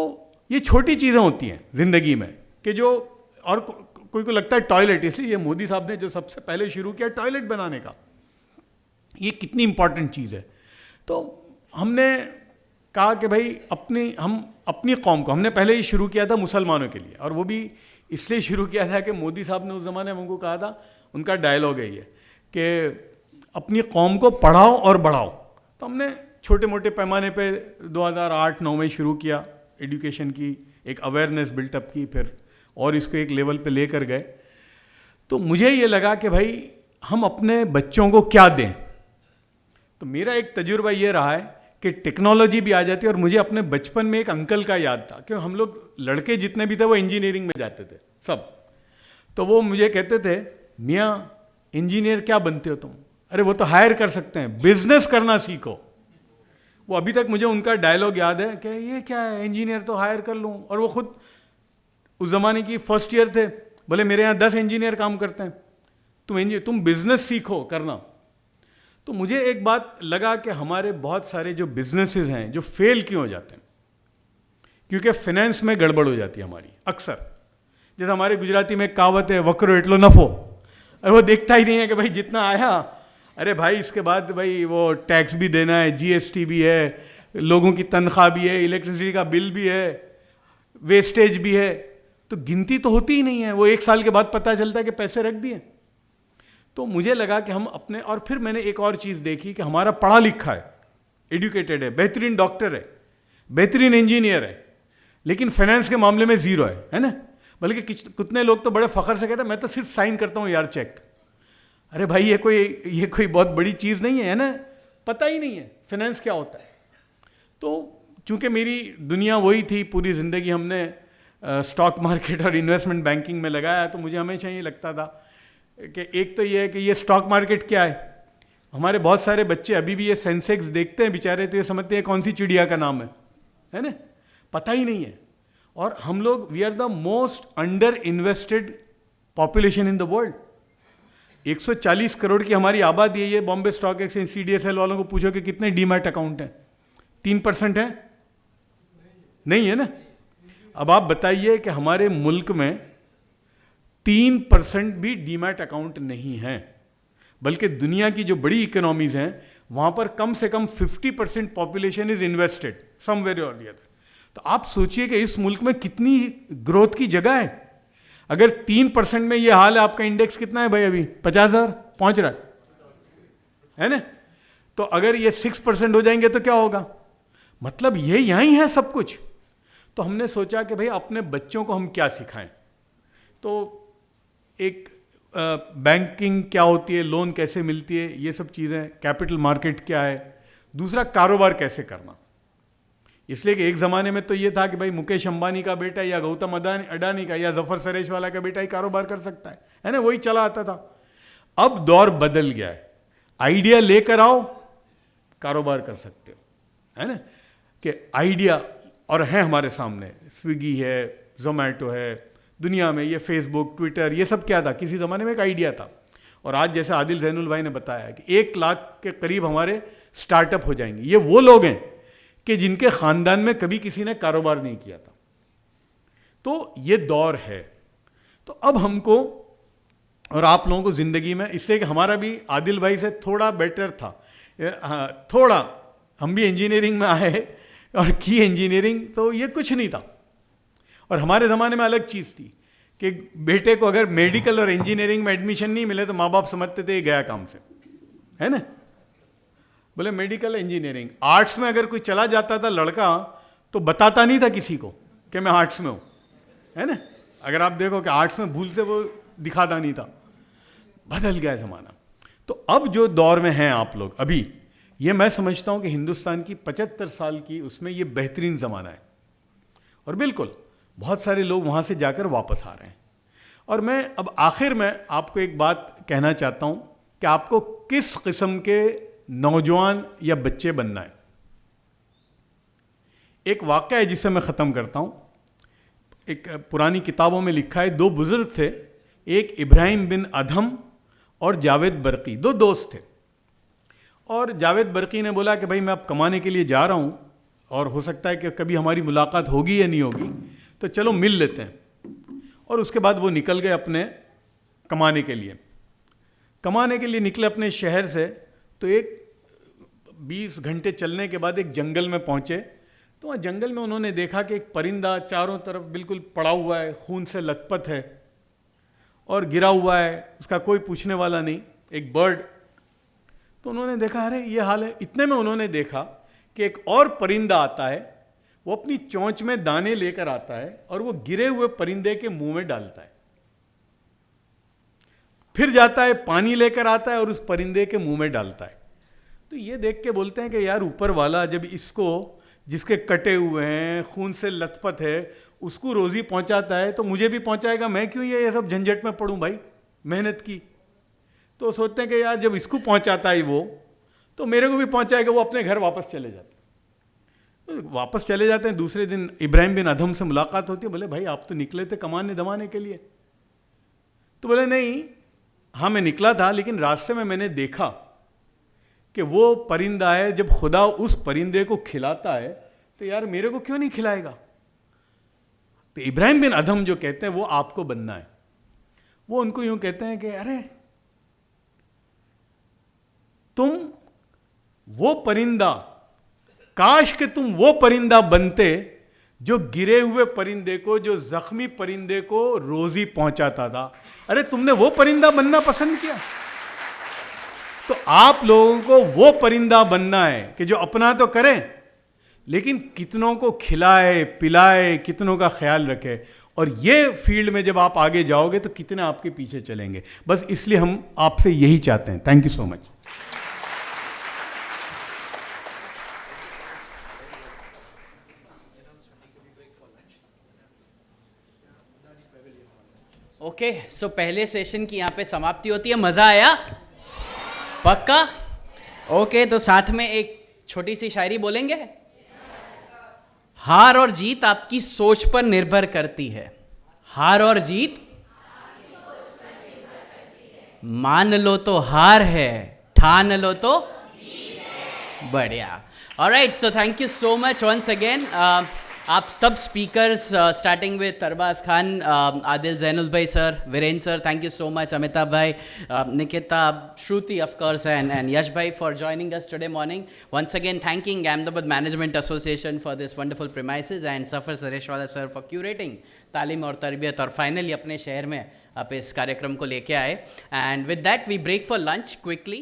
ये छोटी चीज़ें होती हैं ज़िंदगी में कि जो, और कोई को लगता है टॉयलेट, इसलिए ये मोदी साहब ने जो सबसे पहले शुरू किया टॉयलेट बनाने का, ये कितनी इंपॉर्टेंट चीज़ है। तो हमने कहा कि भाई हम अपनी कौम को, हमने पहले ही शुरू किया था मुसलमानों के लिए, और वो भी इसलिए शुरू किया था कि मोदी साहब ने उस ज़माने में हमको कहा था, उनका डायलॉग है ये कि अपनी कौम को पढ़ाओ और बढ़ाओ। तो हमने छोटे मोटे पैमाने पे 2008-9 में शुरू किया, एजुकेशन की एक अवेयरनेस बिल्टअप की, फिर और इसको एक लेवल पे लेकर गए। तो मुझे ये लगा कि भाई हम अपने बच्चों को क्या दें। तो मेरा एक तजुर्बा ये रहा है कि टेक्नोलॉजी भी आ जाती है। और मुझे अपने बचपन में एक अंकल का याद था कि हम लोग लड़के जितने भी थे वो इंजीनियरिंग में जाते थे सब। तो वो मुझे कहते थे मियाँ इंजीनियर क्या बनते हो तुम? अरे वो तो हायर कर सकते हैं, बिजनेस करना सीखो। वो अभी तक मुझे उनका डायलॉग याद है कि ये क्या है, इंजीनियर तो हायर कर लूँ। और वो खुद उस ज़माने की फर्स्ट ईयर थे, बोले मेरे यहाँ 10 इंजीनियर काम करते हैं, तुम बिजनेस सीखो करना। तो मुझे एक बात लगा कि हमारे बहुत सारे जो बिजनेसेस हैं जो फेल क्यों हो जाते हैं, क्योंकि फाइनेंस में गड़बड़ हो जाती है हमारी अक्सर। जैसे हमारे गुजराती में कहावत है, वक्रो एटलो नफो। और वो देखता ही नहीं है कि भाई जितना आया, अरे भाई इसके बाद भाई वो टैक्स भी देना है, जीएसटी भी है, लोगों की तनख्वाह भी है, इलेक्ट्रिसिटी का बिल भी है, वेस्टेज भी है, तो गिनती तो होती ही नहीं है। वो 1 साल के बाद पता चलता है कि पैसे रख दिए। तो मुझे लगा कि हम अपने, और फिर मैंने एक और चीज़ देखी कि हमारा पढ़ा लिखा है, एजुकेटेड है, बेहतरीन डॉक्टर है, बेहतरीन इंजीनियर है, लेकिन फाइनेंस के मामले में ज़ीरो है ना। बल्कि कितने लोग तो बड़े फ़ख्र से कहते हैं मैं तो सिर्फ साइन करता हूँ यार चेक। अरे भाई ये कोई बहुत बड़ी चीज़ नहीं है ना, पता ही नहीं है फाइनेंस क्या होता है। तो चूँकि मेरी दुनिया वही थी, पूरी ज़िंदगी हमने स्टॉक मार्केट और इन्वेस्टमेंट बैंकिंग में लगाया, तो मुझे हमेशा ये लगता था कि एक तो ये है कि ये स्टॉक मार्केट क्या है। हमारे बहुत सारे बच्चे अभी भी ये सेंसेक्स देखते हैं बेचारे, तो ये समझते हैं कौन सी चिड़िया का नाम है ना, पता ही नहीं है। और हम लोग, we are the most under invested population in the world. 140 crore की हमारी आबादी है। ये बॉम्बे स्टॉक एक्सचेंज CDSL वालों को पूछो कि कितने डीमैट अकाउंट हैं, 3% है? नहीं है ना। अब आप बताइए कि हमारे मुल्क में 3% भी डीमैट अकाउंट नहीं है, बल्कि दुनिया की जो बड़ी इकोनॉमीज हैं वहां पर कम से कम 50% पॉपुलेशन इज इन्वेस्टेड समवेयर और द अदर। तो आप सोचिए कि इस मुल्क में कितनी ग्रोथ की जगह है। अगर 3% में ये हाल है, आपका इंडेक्स कितना है भाई? अभी 50,000 पहुंच रहा है ना। तो अगर ये 6% हो जाएंगे तो क्या होगा? मतलब ये यहीं है सब कुछ। तो हमने सोचा कि भाई अपने बच्चों को हम क्या सिखाएं। तो एक बैंकिंग क्या होती है, लोन कैसे मिलती है, ये सब चीज़ें, कैपिटल मार्केट क्या है, दूसरा कारोबार कैसे करना। इसलिए कि एक ज़माने में तो ये था कि भाई मुकेश अंबानी का बेटा या गौतम अडानी का या जफर सरेश वाला का बेटा ही कारोबार कर सकता है ना, वही चला आता था। अब दौर बदल गया है, आइडिया लेकर आओ कारोबार कर सकते हो, है ना। कि आइडिया और है हमारे सामने, स्विगी है, जोमेटो है, दुनिया में ये फेसबुक, ट्विटर, ये सब क्या था? किसी ज़माने में एक आइडिया था। और आज जैसे आदिल जैनुल भाई ने बताया कि 1 लाख के करीब हमारे स्टार्टअप हो जाएंगे। ये वो लोग हैं कि जिनके ख़ानदान में कभी किसी ने कारोबार नहीं किया था। तो ये दौर है। तो अब हमको और आप लोगों को ज़िंदगी में, इसलिए कि हमारा भी आदिल भाई से थोड़ा बेटर था, हाँ थोड़ा, हम भी इंजीनियरिंग में आए और की इंजीनियरिंग, तो ये कुछ नहीं था। और हमारे ज़माने में अलग चीज़ थी कि बेटे को अगर मेडिकल और इंजीनियरिंग में एडमिशन नहीं मिले तो माँ बाप समझते थे ये गया काम से, है ना। बोले मेडिकल इंजीनियरिंग, आर्ट्स में अगर कोई चला जाता था लड़का तो बताता नहीं था किसी को कि मैं आर्ट्स में हूँ, है ना। अगर आप देखो कि आर्ट्स में भूल से वो दिखाता नहीं था। बदल गया ज़माना। तो अब जो दौर में हैं आप लोग अभी, ये मैं समझता हूँ कि हिंदुस्तान की 75 साल की उसमें ये बेहतरीन ज़माना है। और बिल्कुल बहुत सारे लोग वहाँ से जाकर वापस आ रहे हैं। और मैं अब आखिर में आपको एक बात कहना चाहता हूँ कि आपको किस किस्म के नौजवान या बच्चे बनना है। एक वाक़या है जिससे मैं ख़त्म करता हूँ। एक पुरानी किताबों में लिखा है, 2 बुज़ुर्ग थे, एक इब्राहिम बिन अधम और जावेद बरकी, 2 दोस्त थे। और जावेद बरकी ने बोला कि भाई मैं अब कमाने के लिए जा रहा हूँ और हो सकता है कि कभी हमारी मुलाकात होगी या नहीं होगी, तो चलो मिल लेते हैं। और उसके बाद वो निकल गए अपने कमाने के लिए। कमाने के लिए निकले अपने शहर से, तो एक 20 घंटे चलने के बाद एक जंगल में पहुँचे। तो वहाँ जंगल में उन्होंने देखा कि एक परिंदा चारों तरफ बिल्कुल पड़ा हुआ है, खून से लथपथ है और गिरा हुआ है, उसका कोई पूछने वाला नहीं, एक बर्ड। तो उन्होंने देखा अरे ये हाल है। इतने में उन्होंने देखा कि एक और परिंदा आता है, वो अपनी चोंच में दाने लेकर आता है और वो गिरे हुए परिंदे के मुंह में डालता है। फिर जाता है, पानी लेकर आता है और उस परिंदे के मुंह में डालता है। तो ये देख के बोलते हैं कि यार ऊपर वाला जब इसको, जिसके कटे हुए हैं, खून से लथपथ है, उसको रोज़ी पहुंचाता है तो मुझे भी पहुंचाएगा, मैं क्यों ये सब झंझट में पड़ूं भाई, मेहनत की। तो सोचते हैं कि यार जब इसको पहुंचाता है वो, तो मेरे को भी पहुंचाएगा। वो अपने घर वापस चले जाते हैं। वापस चले जाते हैं। दूसरे दिन इब्राहिम बिन अधम से मुलाकात होती है। बोले भाई आप तो निकले थे कमाने दमाने के लिए। तो बोले नहीं, हाँ मैं निकला था, लेकिन रास्ते में मैंने देखा कि वो परिंदा है, जब खुदा उस परिंदे को खिलाता है तो यार मेरे को क्यों नहीं खिलाएगा। तो इब्राहिम बिन अदम जो कहते हैं वो आपको बनना है, वो उनको यूं कहते हैं कि अरे तुम वो परिंदा, काश कि तुम वो परिंदा बनते जो गिरे हुए परिंदे को, जो जख्मी परिंदे को रोजी पहुंचाता था। अरे तुमने वो परिंदा बनना पसंद किया। तो आप लोगों को वो परिंदा बनना है कि जो अपना तो करें लेकिन कितनों को खिलाए पिलाए, कितनों का ख्याल रखे। और ये फील्ड में जब आप आगे जाओगे तो कितने आपके पीछे चलेंगे। बस इसलिए हम आपसे यही चाहते हैं। Thank you so much. Okay, so पहले सेशन की यहाँ पे समाप्ति होती है। मज़ा आया? पक्का? ओके, तो साथ में एक छोटी सी शायरी बोलेंगे। हार और जीत आपकी सोच पर निर्भर करती है। हार और जीत मान लो तो हार है, ठान लो तो जीत है। बढ़िया। Alright, so thank you so much once again. आप सब speakers starting with Arbaz Khan, Adil Zainul bhai sir, Virendra sir, thank you so much, Amitabh bhai, Nikita, Shruti of course, and Yash bhai for joining us today morning. Once again thanking Ahmedabad Management Association for this wonderful premises and Safar Sareshwala sir for curating तालीम और तरबियत, और finally अपने शहर में आप इस कार्यक्रम को लेके आए। And with that we break for lunch quickly.